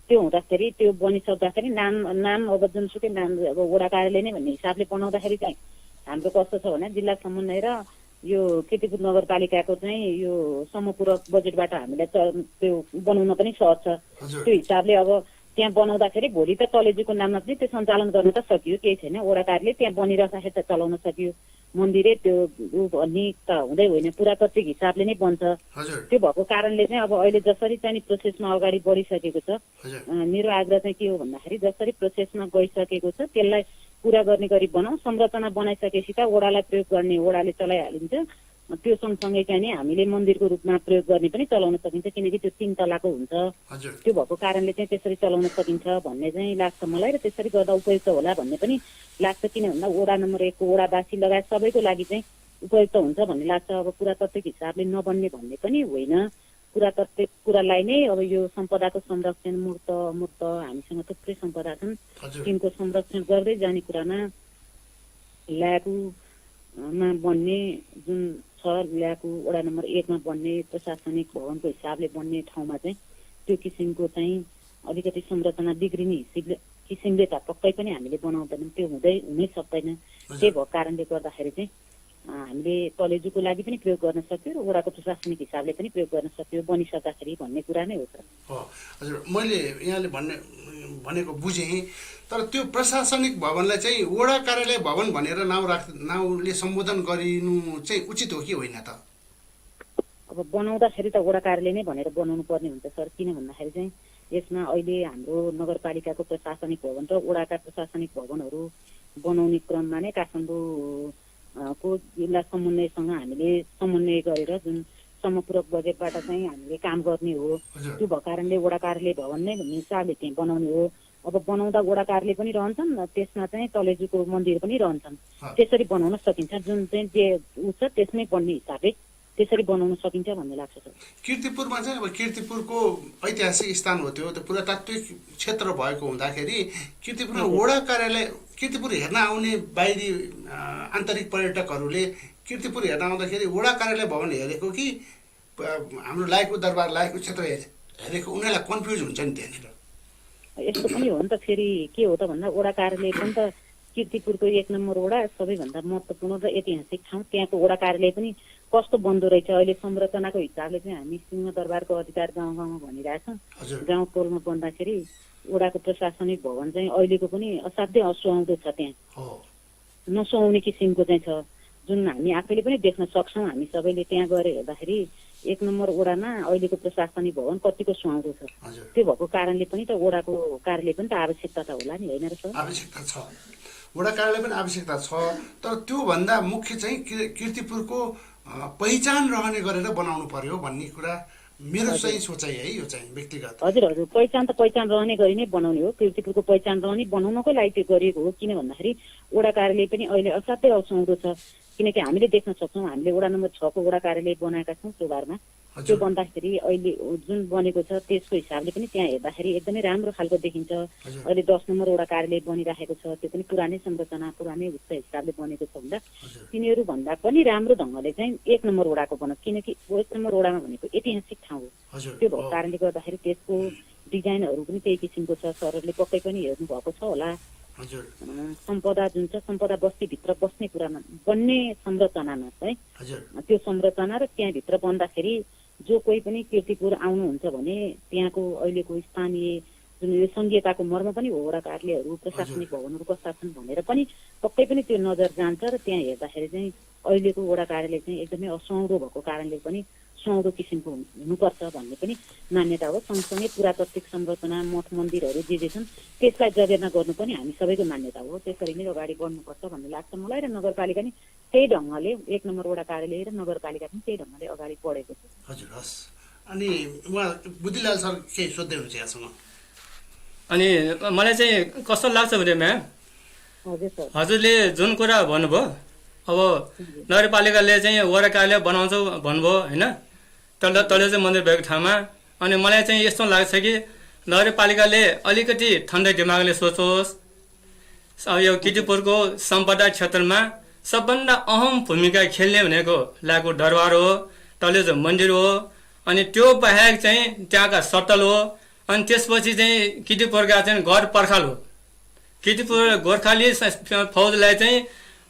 त्यो हुँदाखेरि त्यो बनिसक्दाखेरि नाम अब जुनसुकै नाम अब ओडा कार्यालय नै भन्ने हिसाबले बनाउँदाखेरि चाहिँ हाम्रो कस्तो छ भने जिल्ला समन्वय र यो कीर्तिपुर नगरपालिकाको चाहिँ यो समपूरक बजेटबाट हामीलाई त्यो बनाउन पनि सहज छ। त्यो हिसाबले अब त्यहाँ बनाउँदाखेरि भोलि त तलेजुको नाममा पनि त्यो सञ्चालन गर्न त सकियो, केही छैन। ओडा कार्यालय त्यहाँ बनिरहँदाखेरि त चलाउन सकियो। मन्दिरै त्यो भन्ने त हुँदै होइन, पुरातात्विक हिसाबले नै बन्छ। त्यो भएको कारणले चाहिँ अब अहिले जसरी चाहिँ प्रोसेसमा अगाडि बढिसकेको छ, मेरो आग्रह चाहिँ के हो भन्दाखेरि जसरी प्रोसेसमा गइसकेको छ त्यसलाई पुरा गर्ने गरी बनाऊ। संरचना बनाइसकेपछि त ओडालाई प्रयोग गर्ने ओडाले चलाइहालिन्छ। त्यो सँगसँगै चाहिँ नि हामीले मन्दिरको रूपमा प्रयोग गर्ने पनि चलाउन सकिन्छ, किनकि त्यो 3 तलाको हुन्छ। त्यो भएको कारणले चाहिँ त्यसरी चलाउन सकिन्छ भन्ने चाहिँ लाग्छ मलाई, र त्यसरी गर्दा उपयुक्त होला भन्ने पनि लाग्छ। किन भन्दा वडा नम्बर 1 को वडावासी लगायत सबैको लागि चाहिँ उपयुक्त हुन्छ भन्ने लाग्छ। अब पुरातात्विक हिसाबले नबन्ने भन्ने पनि होइन। पुरातात्विक कुरालाई नै अब यो सम्पदाको संरक्षण मूर्त हामीसँग थुप्रै सम्पदा छन्, तिनको संरक्षण गर्दै जाने कुरामा ल्याकुमा बन्ने जुन छ, ल्याकु वडा नम्बर 1 मा बन्ने प्रशासनिक भवनको हिसाबले बन्ने ठाउँमा चाहिँ त्यो किसिमको चाहिँ अलिकति संरचना बिग्रिने किसिमले त पक्कै पनि हामीले बनाउँदैनौँ, त्यो हुनै सक्दैन। त्यही भएको कारणले गर्दाखेरि चाहिँ हामीले तलेजुको लागि पनि प्रयोग गर्न सक्यो र वडाको प्रशासनिक हिसाबले पनि प्रयोग गर्न सक्यो बनिसक्दाखेरि भन्ने कुरा नै हो सर। हजुर, मैले यहाँले भनेको बुझेँ, तर त्यो प्रशासनिक भवनलाई चाहिँ वडा कार्यालय भवन भनेर नाउँले सम्बोधन गरिनु चाहिँ उचित हो कि होइन त? अब बनाउँदाखेरि त वडा कार्यालय नै भनेर बनाउनु पर्ने हुन्छ सर। किन भन्दाखेरि चाहिँ यसमा अहिले हाम्रो नगरपालिकाको प्रशासनिक भवन र वडाका प्रशासनिक भवनहरू बनाउने क्रममा नै काठमाडौँ को जिल्ला समन्वयसँग हामीले समन्वय गरेर जुन समपूरक बजेटबाट चाहिँ हामीले काम गर्ने हो। त्यो भएको कारणले वडा कार्यालय भवन नै भन्ने हिसाबले त्यहाँ बनाउने हो। अब बनाउँदा वडा कार्यालय पनि रहन्छन्, त्यसमा चाहिँ तलेजुको मन्दिर पनि रहन्छन्। त्यसरी बनाउन सकिन्छ, जुन चाहिँ जे उ छ त्यसमै बन्ने हिसाबले त्यसरी बनाउन सकिन्छ भन्ने लाग्छ सर। कीर्तिपुरमा चाहिँ अब कीर्तिपुरको ऐतिहासिक स्थान हो, त्यो पुरातात्विक क्षेत्र भएको हुँदाखेरि कीर्तिपुरमा वडा कार्यालय कीर्तिपुर हेर्न आउने बाहिरी आन्तरिक पर्यटकहरूले कीर्तिपुर हेर्न आउँदाखेरि वडा कार्यालय भवन हेरेको कि हाम्रो लायकु दरबार लायकु क्षेत्र हेरेको उनीहरूलाई कन्फ्युज हुन्छ नि त्यहाँनिर। यस्तो पनि हो नि त, फेरि के हो त भन्दा वडा कार्यालय पनि त कीर्तिपुरको 1 नम्बर वडा सबैभन्दा महत्त्वपूर्ण र ऐतिहासिक ठाउँ, त्यहाँको वडा कार्यालय पनि कस्तो बन्दो रहेछ। अहिले संरचनाको हिसाबले चाहिँ हामी सिंहदरबारको अधिकार गाउँ गाउँमा भनिरहेछौँ। गाउँ टोलमा बन्दाखेरि वडाको प्रशासनिक भवन चाहिँ अहिलेको पनि असाध्यै असुहाउँदो छ, त्यहाँ नसुहाउने किसिमको चाहिँ छ, जुन हामी आफैले पनि देख्न सक्छौँ। हामी सबैले त्यहाँ गएर हेर्दाखेरि 1 नम्बर वडामा अहिलेको प्रशासनिक भवन कतिको सुहाउँदो छ। त्यो भएको कारणले पनि त वडाको कार्यालय पनि त आवश्यकता त होला नि, होइन र सर? आवश्यकता छ, वडा कार्यालय पनि आवश्यकता छ, तर त्योभन्दा मुख्य चाहिँ कीर्तिपुरको पहिचान रहने गरेर बनाउनु पर्यो भन्ने कुरा मेरो चाहिँ सोचाइ है, यो चाहिँ व्यक्तिगत। हजुर हजुर, पहिचान त पहिचान रहने गरी नै बनाउने हो। कीर्तिपुरको पहिचान रहने बनाउनकै लागि त्यो गरिएको हो। किन भन्दाखेरि वडा कार्यालय पनि अहिले असाध्यै असाउँदो छ, किनकि हामीले देख्न सक्छौँ, हामीले वडा नम्बर 6 को वडा कार्यालय बनाएका छौँ चौबारमा। त्यो बन्दाखेरि अहिले जुन बनेको छ त्यसको हिसाबले पनि त्यहाँ हेर्दाखेरि एकदमै राम्रो खालको देखिन्छ। अहिले 10 नम्बर वडा कार्यालय बनिराखेको छ, त्यो पनि पुरानै संरचना पुरानै हिसाबले बनेको छ भन्दा तिनीहरू भन्दा पनि राम्रो ढङ्गले चाहिँ 1 नम्बर वडाको बनोस्, किनकि 1 नम्बर वडामा भनेको ऐतिहासिक ठाउँ हो। त्यो भएको कारणले गर्दाखेरि त्यसको डिजाइनहरू पनि त्यही किसिमको छ। सरहरूले पक्कै पनि हेर्नु भएको छ होला। सम्पदा जुन छ, सम्पदा बस्तीभित्र बस्ने कुरामा बन्ने संरचनामा चाहिँ त्यो संरचना र त्यहाँभित्र बन्दाखेरि जो कोही पनि कीर्तिपुर आउनुहुन्छ भने त्यहाँको अहिलेको स्थानीय जुन यो सङ्घीयताको मर्म पनि हो, वडा कार्यालयहरू प्रशासनिक भवनहरू कस्ता छन् भनेर पनि पक्कै पनि त्यो नजर जान्छ। र त्यहाँ हेर्दाखेरि चाहिँ अहिलेको वडा कार्यालय चाहिँ एकदमै असुहाउँदो भएको कारणले पनि सुहाउँदो किसिमको हुनुपर्छ भन्ने पनि मान्यता हो। सँगसँगै पुरातात्विक संरचना मठ मन्दिरहरू जे छन् त्यसलाई जगेर्ना गर्नु पनि हामी सबैको मान्यता हो। त्यसरी नै अगाडि बढ्नुपर्छ भन्ने लाग्छ मलाई। र नगरपालिका नि त्यही ढङ्गले 1 नम्बर वडा कार्यालय र नगरपालिका पनि त्यही ढङ्गले अगाडि बढेको छ। हजुर, हस्। अनि उहाँ बुद्धिलाल सर केही सोध्दै हुन्छ यहाँसँग? अनि मलाई चाहिँ कस्तो लाग्छ भने म्याम, हजुरले जुन कुरा भन्नुभयो, अब नगरपालिकाले चाहिँ वडा कार्यालय बनाउँछौ भन्नुभयो होइन, तल्लो चाहिँ मन्दिर भएको ठाउँमा। अनि मलाई चाहिँ यस्तो लाग्छ कि नगरपालिकाले अलिकति ठन्डै दिमागले सोचोस्। यो कीर्तिपुरको सम्पदा क्षेत्रमा सबभन्दा अहम भूमिका खेल्ने भनेको लागु दरबार हो, तल्लो चाहिँ मन्दिर हो, अनि त्यो बाहेक चाहिँ त्यहाँका सटल हो, अनि त्यसपछि चाहिँ कीर्तिपुरका चाहिँ गढ पर्खाल हो। कीर्तिपुर गोर्खाली फौजलाई चाहिँ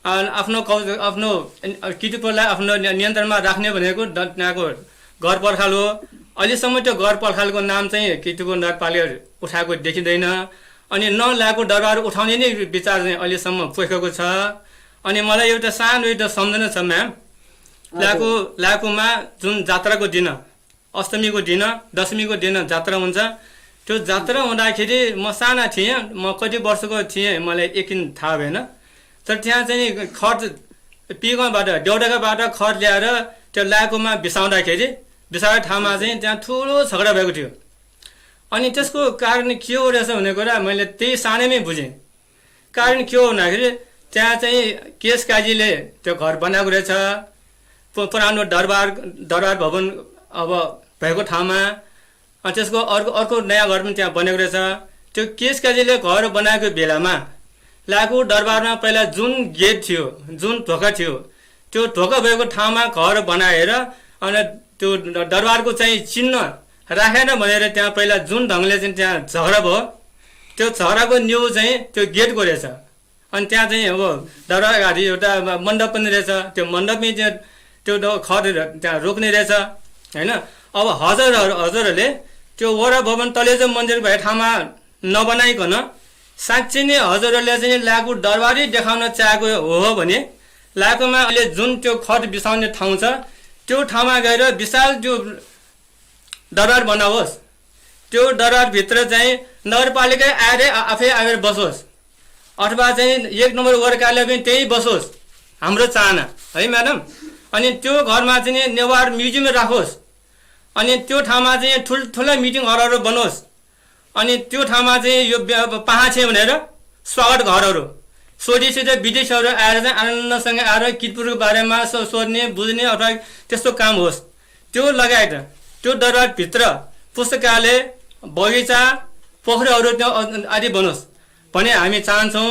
आफ्नो कीर्तिपुरलाई आफ्नो नियन्त्रणमा राख्ने भनेको त्यहाँको घर पर्खाल हो। अहिलेसम्म त्यो घर पर्खालको नाम चाहिँ कीर्तिपुर नगरपालिका उठाएको देखिँदैन। अनि नलागु दरबार उठाउने नै विचार चाहिँ अहिलेसम्म पोखेको छ। अनि मलाई एउटा सानो एउटा सम्झना छ म्याम, लाकुमा जुन जात्राको दिन, अष्टमीको दिन, दशमीको दिन जात्रा हुन्छ। त्यो जात्रा हुँदाखेरि म साना थिएँ, म कति वर्षको थिएँ मलाई यकिन थाहा भएन। तर त्यहाँ चाहिँ खट पिगाउँबाट देउडाकाबाट खट ल्याएर त्यो लाकुमा बिसाउँदाखेरि बिसाएको ठाउँमा चाहिँ त्यहाँ ठुलो झगडा भएको थियो। अनि त्यसको कारण के हो रहेछ भन्ने कुरा मैले त्यही सानैमै बुझेँ। कारण के हो भन्दाखेरि त्यहाँ चाहिँ केश काजीले त्यो घर बनाएको रहेछ, पुरानो दरबार भवन अब भएको ठाउँमा। अनि त्यसको अर्को नयाँ घर पनि त्यहाँ बनेको रहेछ। त्यो केश काजीले घर बनाएको बेलामा लागु दरबारमा पहिला जुन गेट थियो, जुन ढोका थियो, त्यो ढोका भएको ठाउँमा घर बनाएर अनि त्यो दरबारको चाहिँ चिन्ह राखेन भनेर त्यहाँ पहिला जुन ढङ्गले चाहिँ त्यहाँ झगडा भयो, त्यो झगडाको न्यु चाहिँ त्यो गेटको रहेछ। अनि त्यहाँ चाहिँ अब दरबार अगाडि एउटा मण्डप पनि रहेछ, त्यो मण्डपमै त्यो खर त्यहाँ रोक्ने रहेछ होइन। अब हजुरहरूले त्यो वडा भवन तलेजो मन्दिर भएको ठाउँमा नबनाइकन साँच्चै नै हजुरहरूले चाहिँ लागु दरबारै देखाउन चाहेको हो भने लाकुमा अहिले जुन त्यो खट बिसाउने ठाउँ छ त्यो ठाउँमा गएर विशाल त्यो दरबार बनाओस्। त्यो दरबारभित्र चाहिँ नगरपालिका आएर आफै आएर बसोस्, अथवा चाहिँ 1 नम्बर वडा कार्यालय पनि त्यही बसोस्, हाम्रो चाहना है म्याडम। अनि त्यो घरमा चाहिँ नेवार म्युजियम राखोस्। अनि त्यो ठाउँमा चाहिँ ठुल्ठुला मिटिङ हलहरू बनोस्। अनि त्यो ठाउँमा चाहिँ यो पाहाछे भनेर स्वागत घरहरू स्वदेशी र विदेशीहरू आएर चाहिँ आनन्दसँग आएर कीर्तिपुरको बारेमा सोध्ने बुझ्ने अथवा त्यस्तो काम होस्। त्यो लगायत त्यो दरबारभित्र पुस्तकालय, बगैँचा, पोखरीहरू त्यो आदि बनोस् भने हामी चाहन्छौँ।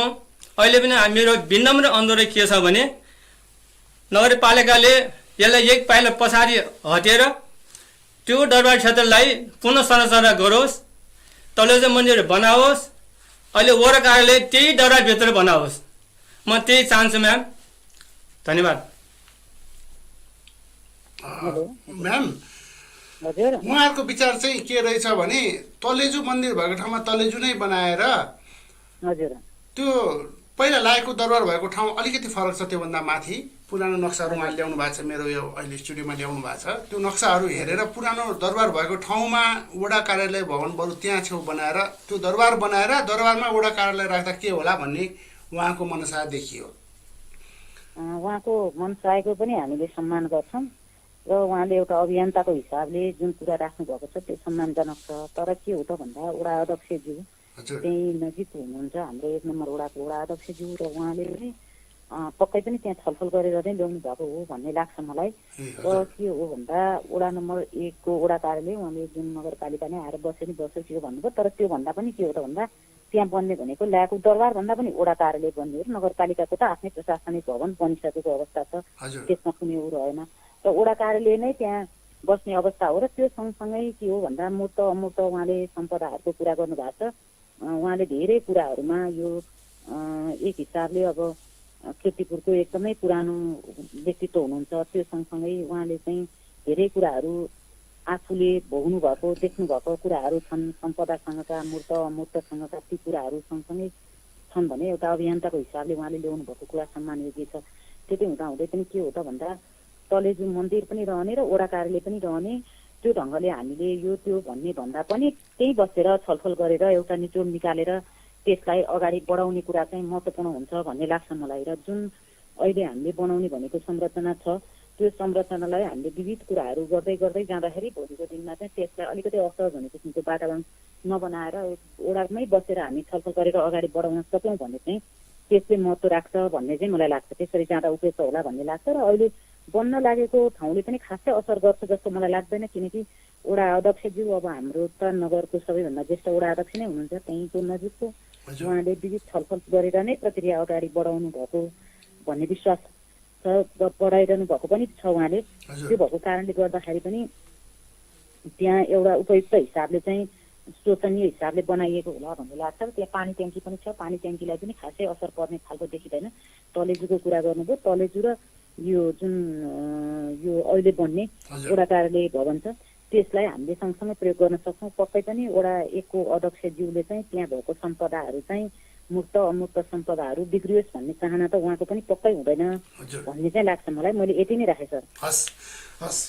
अहिले पनि मेरो विनम्र अनुरोध के छ भने नगरपालिकाले यसलाई एक पाइला पछाडि हटेर त्यो दरबार क्षेत्रलाई पुनः संरचना गरोस्, तलेजो मन्दिर बनाओस्, अहिले वडा कार्यालय त्यही दरबारभित्र बनाओस्। म त्यही चाहन्छु म्याम। धन्यवाद। म्याम, उहाँहरूको विचार चाहिँ के रहेछ भने तलेजु मन्दिर भएको ठाउँमा तलेजु नै बनाएर त्यो पहिला लागेको दरबार भएको ठाउँ अलिकति फरक छ, त्योभन्दा माथि पुरानो नक्साहरू उहाँले ल्याउनु भएको छ, मेरो यो अहिले स्टुडियोमा ल्याउनु भएको छ। त्यो नक्साहरू हेरेर पुरानो दरबार भएको ठाउँमा वडा कार्यालय भवन बरु त्यहाँ छेउ बनाएर त्यो दरबार बनाएर दरबारमा वडा कार्यालय राख्दा के होला भन्ने उहाँको मनसा देखियो। उहाँको मनसायको पनि हामीले सम्मान गर्छौँ। र उहाँले एउटा अभियन्ताको हिसाबले जुन कुरा राख्नु भएको छ त्यो सम्मानजनक छ। तर के हो त भन्दा वडा अध्यक्षज्यू त्यही नजिक हुनुहुन्छ हाम्रो 1 नम्बर वडाको वडा अध्यक्षज्यू र उहाँले पनि पक्कै पनि त्यहाँ छलफल गरेर नै ल्याउनु भएको हो भन्ने लाग्छ मलाई। र के हो भन्दा वडा नम्बर 1 को वडा कार्यालय उहाँले जुन नगरपालिका नै आएर बसे नि बस्यो त्यो भन्नुभयो। तर त्यो भन्दा पनि के हो त भन्दा त्यहाँ बन्ने भनेको ल्याएको दरबार भन्दा पनि वडा कार्यालय बन्ने हो। नगरपालिकाको त आफ्नै प्रशासनिक भवन बनिसकेको अवस्था छ, त्यसमा कुनै उ रहेन। र वडा कार्यालय नै त्यहाँ बस्ने अवस्था हो। र त्यो सँगसँगै के हो भन्दा मूर्त अमूर्त उहाँले सम्पदाहरूको कुरा गर्नुभएको छ। उहाँले धेरै कुराहरूमा यो एक हिसाबले अब कीर्तिपुरको एकदमै पुरानो व्यक्तित्व हुनुहुन्छ। त्यो सँगसँगै उहाँले चाहिँ धेरै कुराहरू आफूले भोग्नु भएको देख्नु भएको कुराहरू छन्। सम्पदासँगका मूर्त अमूर्तसँगका ती कुराहरू सँगसँगै छन् भने एउटा अभियन्ताको हिसाबले उहाँले ल्याउनु भएको कुरा सम्मानयोग्य छ। त्यति हुँदाहुँदै पनि के हो त भन्दा तलेजु मन्दिर पनि रहने र वडा कार्यालय पनि रहने त्यो ढङ्गले हामीले यो त्यो भन्ने भन्दा पनि त्यही बसेर छलफल गरेर एउटा निचोड निकालेर त्यसलाई अगाडि बढाउने कुरा चाहिँ महत्त्वपूर्ण हुन्छ भन्ने लाग्छ मलाई। र जुन अहिले हामीले बनाउने भनेको संरचना छ त्यो संरचनालाई हामीले विविध कुराहरू गर्दै गर्दै जाँदाखेरि भोलिको दिनमा चाहिँ त्यसलाई अलिकति असहज हुने किसिमको वातावरण नबनाएर वडामै बसेर हामी छलफल गरेर अगाडि बढाउन सक्यौँ भन्ने चाहिँ त्यसले महत्त्व राख्छ भन्ने चाहिँ मलाई लाग्छ। त्यसरी जाँदा उपयुक्त होला भन्ने लाग्छ। र अहिले बन्न लागेको ठाउँले पनि खासै असर गर्छ जस्तो मलाई लाग्दैन, किनकि वडा अध्यक्षज्यू अब हाम्रो त नगरको सबैभन्दा ज्येष्ठ वडा अध्यक्ष नै हुनुहुन्छ, त्यहीँको नजिकको उहाँले विविध छलफल गरेर नै प्रक्रिया अगाडि बढाउनु भएको भन्ने विश्वास छ। बढाइरहनु भएको पनि छ उहाँले। त्यो भएको कारणले गर्दाखेरि पनि त्यहाँ एउटा उपयुक्त हिसाबले चाहिँ शोचनीय हिसाबले बनाइएको होला भन्ने लाग्छ। त्यहाँ पानी ट्याङ्की पनि छ, पानी ट्याङ्कीलाई पनि खासै असर पर्ने खालको देखिँदैन। तलेजुको कुरा गर्नुभयो, तलेजु र यो जुन यो अहिले बन्ने वडा कार्यालय भवन छ त्यसलाई हामीले सँगसँगै प्रयोग गर्न सक्छौँ। पक्कै पनि वडा 1 को अध्यक्षज्यूले चाहिँ त्यहाँ भएको सम्पदाहरू चाहिँ मूर्त अमूर्त सम्पदाहरू बिग्रियोस् भन्ने चाहना त उहाँको पनि पक्कै हुँदैन भन्ने चाहिँ लाग्छ मलाई। मैले यति नै राखेँ सर। हस् हस्,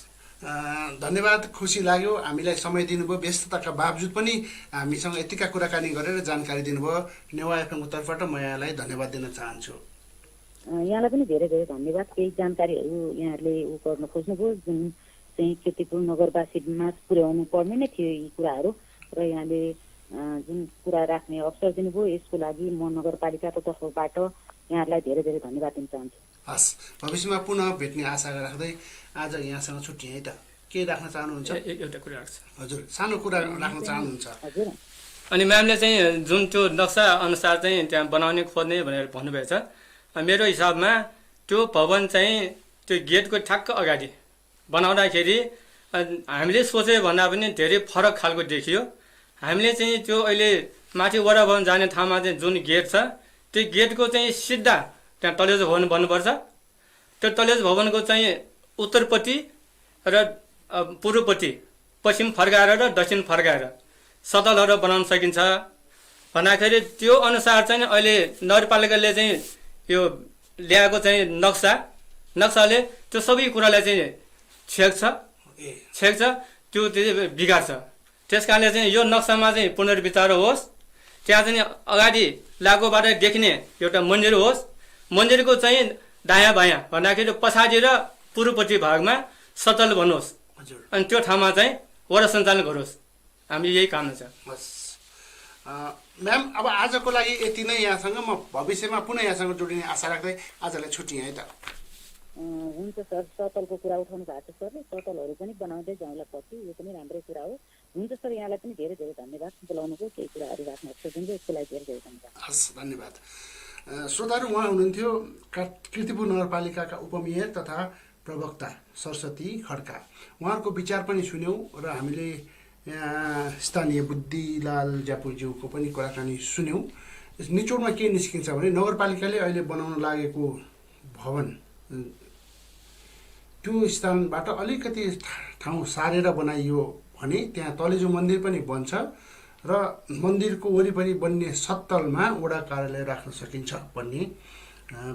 धन्यवाद, खुसी लाग्यो हामीलाई समय दिनुभयो। व्यस्तताका बावजुद पनि हामीसँग यतिका कुराकानी गरेर जानकारी दिनुभयो। नेवा एफएमको तर्फबाट म यहाँलाई धन्यवाद दिन चाहन्छु। यहाँलाई पनि धेरै धेरै धन्यवाद। केही जानकारीहरू यहाँहरूले उ गर्न खोज्नुभयो जुन चाहिँ कीर्तिपुर नगरवासीमा पुर्याउनु पर्ने नै थियो यी कुराहरू, र यहाँले जुन कुरा राख्ने अवसर दिनुभयो यसको लागि म नगरपालिकाको तर्फबाट यहाँहरूलाई धेरै धेरै धन्यवाद दिन चाहन्छु। हस्, भविष्यमा पुनः भेट्ने आशा राख्दै आज यहाँसँग छुट्टिएँ है त। के राख्न चाहनुहुन्छ? एउटा कुरा राख्छ हजुर, सानो कुरा राख्न चाहनुहुन्छ? हजुर। अनि म्यामले चाहिँ जुन त्यो नक्सा अनुसार चाहिँ त्यहाँ बनाउने खोज्ने भनेर भन्नुभएछ, मेरो हिसाबमा त्यो भवन चाहिँ त्यो गेटको ठ्याक्क अगाडि बनाउँदाखेरि हामीले सोचे भन्दा पनि धेरै फरक खालको देखियो। हामीले चाहिँ त्यो अहिले माथि वडा भवन जाने ठाउँमा चाहिँ जुन गेट छ त्यो गेटको चाहिँ सिधा त्यहाँ तलेजु भवन बन्नुपर्छ। त्यो तलेजु भवनको चाहिँ उत्तरपट्टि र पूर्वपट्टि पश्चिम फर्काएर र दक्षिण फर्काएर सतलहरू बनाउन सकिन्छ भन्दाखेरि त्यो अनुसार चाहिँ अहिले नगरपालिकाले चाहिँ यो ल्याएको चाहिँ नक्साले त्यो सबै कुरालाई चाहिँ छेक्छ, त्यो बिगार्छ। त्यस कारणले चाहिँ यो नक्सामा चाहिँ पुनर्विचार होस्। त्यहाँ चाहिँ अगाडि लागोबाट देख्ने एउटा मन्दिर होस्। मन्दिरको चाहिँ दायाँ बायाँ भन्दाखेरि पछाडि र पूर्वपट्टि भागमा सतल बनोस् अनि त्यो ठाउँमा चाहिँ वडा सञ्चालन गरोस्। हामी यही कामना छ। म्याम, अब आजको लागि यति नै। यहाँसँग म भविष्यमा पुनः यहाँसँग जोडिने आशा राख्दै आजलाई छुट्टिएँ है त। हुन्छ सर, सतलको कुरा उठाउनु भएको छ सरले, सतलहरू पनि बनाउँदै जाउँला पछि, यो पनि राम्रै कुरा हो। हुन्छ सर, यहाँलाई पनि धेरै धेरै धन्यवाद बोलाउनुको, केही कुराहरू राख्न अवसर दिन्छ यसको लागि धेरै धेरै धन्यवाद। हस्, धन्यवाद। श्रोताहरू, उहाँ हुनुहुन्थ्यो कीर्तिपुर नगरपालिकाका उपमेयर तथा प्रवक्ता सरस्वती खड्का। उहाँहरूको विचार पनि सुन्यौँ र हामीले यहाँ स्थानीय बुद्धिलाल ज्यापुज्यूको पनि कुराकानी सुन्यौँ। निचोडमा के निस्किन्छ भने नगरपालिकाले अहिले बनाउन लागेको भवन त्यो स्थानबाट अलिकति ठाउँ सारेर बनाइयो भने त्यहाँ तलेजु मन्दिर पनि बन्छ र मन्दिरको वरिपरि बन्ने सत्तलमा वडा कार्यालय राख्न सकिन्छ भन्ने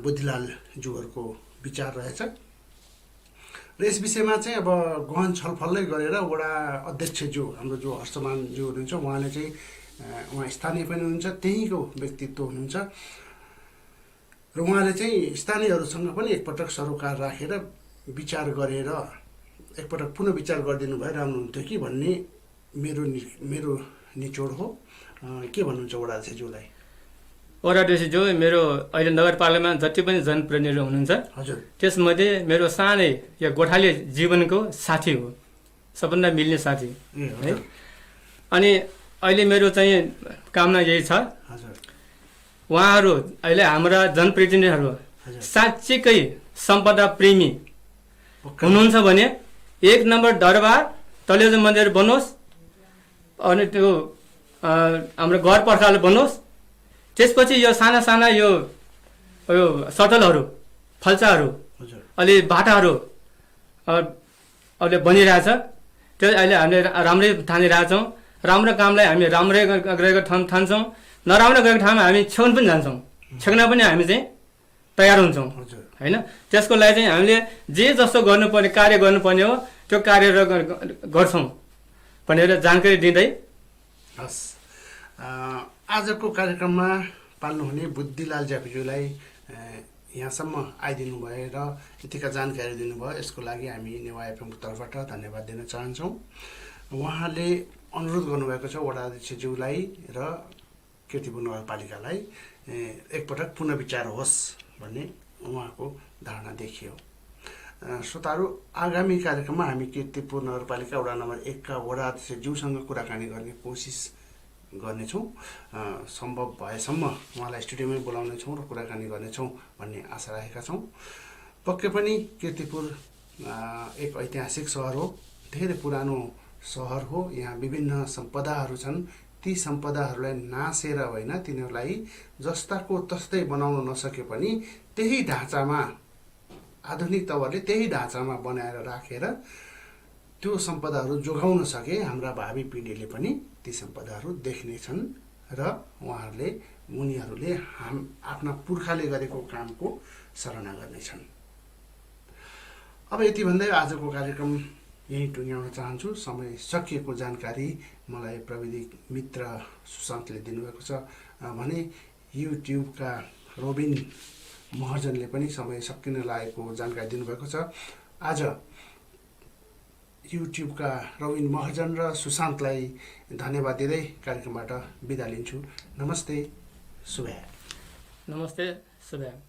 बुद्धिलालज्यूहरूको विचार रहेछ। र यस विषयमा चाहिँ अब गहन छलफलै गरेर वडा अध्यक्षज्यू हाम्रो जो हर्षमानज्यू हुनुहुन्छ उहाँले चाहिँ उहाँ स्थानीय पनि हुनुहुन्छ, त्यहीँको व्यक्तित्व हुनुहुन्छ र उहाँले चाहिँ स्थानीयहरूसँग पनि एकपटक सरोकार राखेर विचार गरेर एकपटक पुनः विचार गरिदिनु भए राम्रो हुन्थ्यो कि भन्ने मेरो निचोड हो। के भन्नुहुन्छ वडा अध्यक्षज्यूलाई? वडा अध्यक्षज्यू, मेरो अहिले नगरपालिकामा जति पनि जनप्रतिनिधिहरू हुनुहुन्छ हजुर, त्यसमध्ये मेरो सानै यो गोठाले जीवनको साथी हो, सबभन्दा मिल्ने साथी है। अनि अहिले मेरो चाहिँ कामना यही छ, हजुर, उहाँहरू अहिले हाम्रा जनप्रतिनिधिहरू साँच्चीकै सम्पदा प्रेमी हुनुहुन्छ भने 1 नम्बर दरबार तलेजु मन्दिर बनोस्, अनि त्यो हाम्रो घर पर्खाल बनोस्। त्यसपछि यो साना साना यो सटलहरू, फल्चाहरू, अलि बाटाहरू अहिले बनिरहेछ। त्यो अहिले हामीले राम्रै ठानिरहेछौँ। राम्रो कामलाई हामी राम्रै गरेको ठान्छौँ, नराम्रो गरेको ठाउँमा हामी छेउन पनि जान्छौँ, छेक्न पनि हामी चाहिँ तयार हुन्छौँ होइन। त्यसको लागि चाहिँ हामीले जे जस्तो गर्नुपर्ने कार्य गर्नुपर्ने हो त्यो कार्य गर्छौँ भनेर जानकारी दिँदै। हस्, आजको कार्यक्रममा पाल्नुहुने बुद्धिलाल ज्यापुज्यूलाई यहाँसम्म आइदिनु भएर यतिका जानकारी दिनुभयो, यसको लागि हामी नेवा एफएमको तर्फबाट धन्यवाद दिन चाहन्छौँ। उहाँले अनुरोध गर्नुभएको छ वडा अध्यक्षज्यूलाई र कीर्तिपुर नगरपालिकालाई एकपटक पुनः विचार होस् भन्ने उहाँको धारणा देखियो। श्रोताहरू, आगामी कार्यक्रममा हामी कीर्तिपुर नगरपालिका वडा नम्बर 1 का वडा अध्यक्षज्यूसँग कुराकानी गर्ने कोसिस गर्नेछौँ। सम्भव भएसम्म उहाँलाई स्टुडियोमै बोलाउनेछौँ र कुराकानी गर्नेछौँ भन्ने आशा राखेका छौँ। पक्कै पनि कीर्तिपुर एक ऐतिहासिक सहर हो, धेरै पुरानो सहर हो। यहाँ विभिन्न सम्पदाहरू छन्। ती सम्पदाहरूलाई नासेर होइन, तिनीहरूलाई जस्ताको तस्तै बनाउन नसके पनि त्यही ढाँचामा, आधुनिक तवरले त्यही ढाँचामा बनाएर राखेर त्यो सम्पदाहरू जोगाउन सके हाम्रा भावी पिँढीले पनि ती सम्पदाहरू देख्नेछन् र उनीहरूले आफ्ना पुर्खाले गरेको कामको सराहना गर्नेछन्। अब यति भन्दै आजको कार्यक्रम यही टुङ्ग्याउन चाहन्छु। समय सकिएको जानकारी मलाई प्रविधि मित्र सुशान्तले दिनुभएको छ भने युट्युबका रोबिन महर्जनले पनि समय सकिन लागेको जानकारी दिनुभएको छ। आज युट्युबका रोबिन महर्जन र सुशान्तलाई धन्यवाद दिँदै कार्यक्रमबाट बिदा लिन्छु। नमस्ते, शुभ। नमस्ते, शुभ।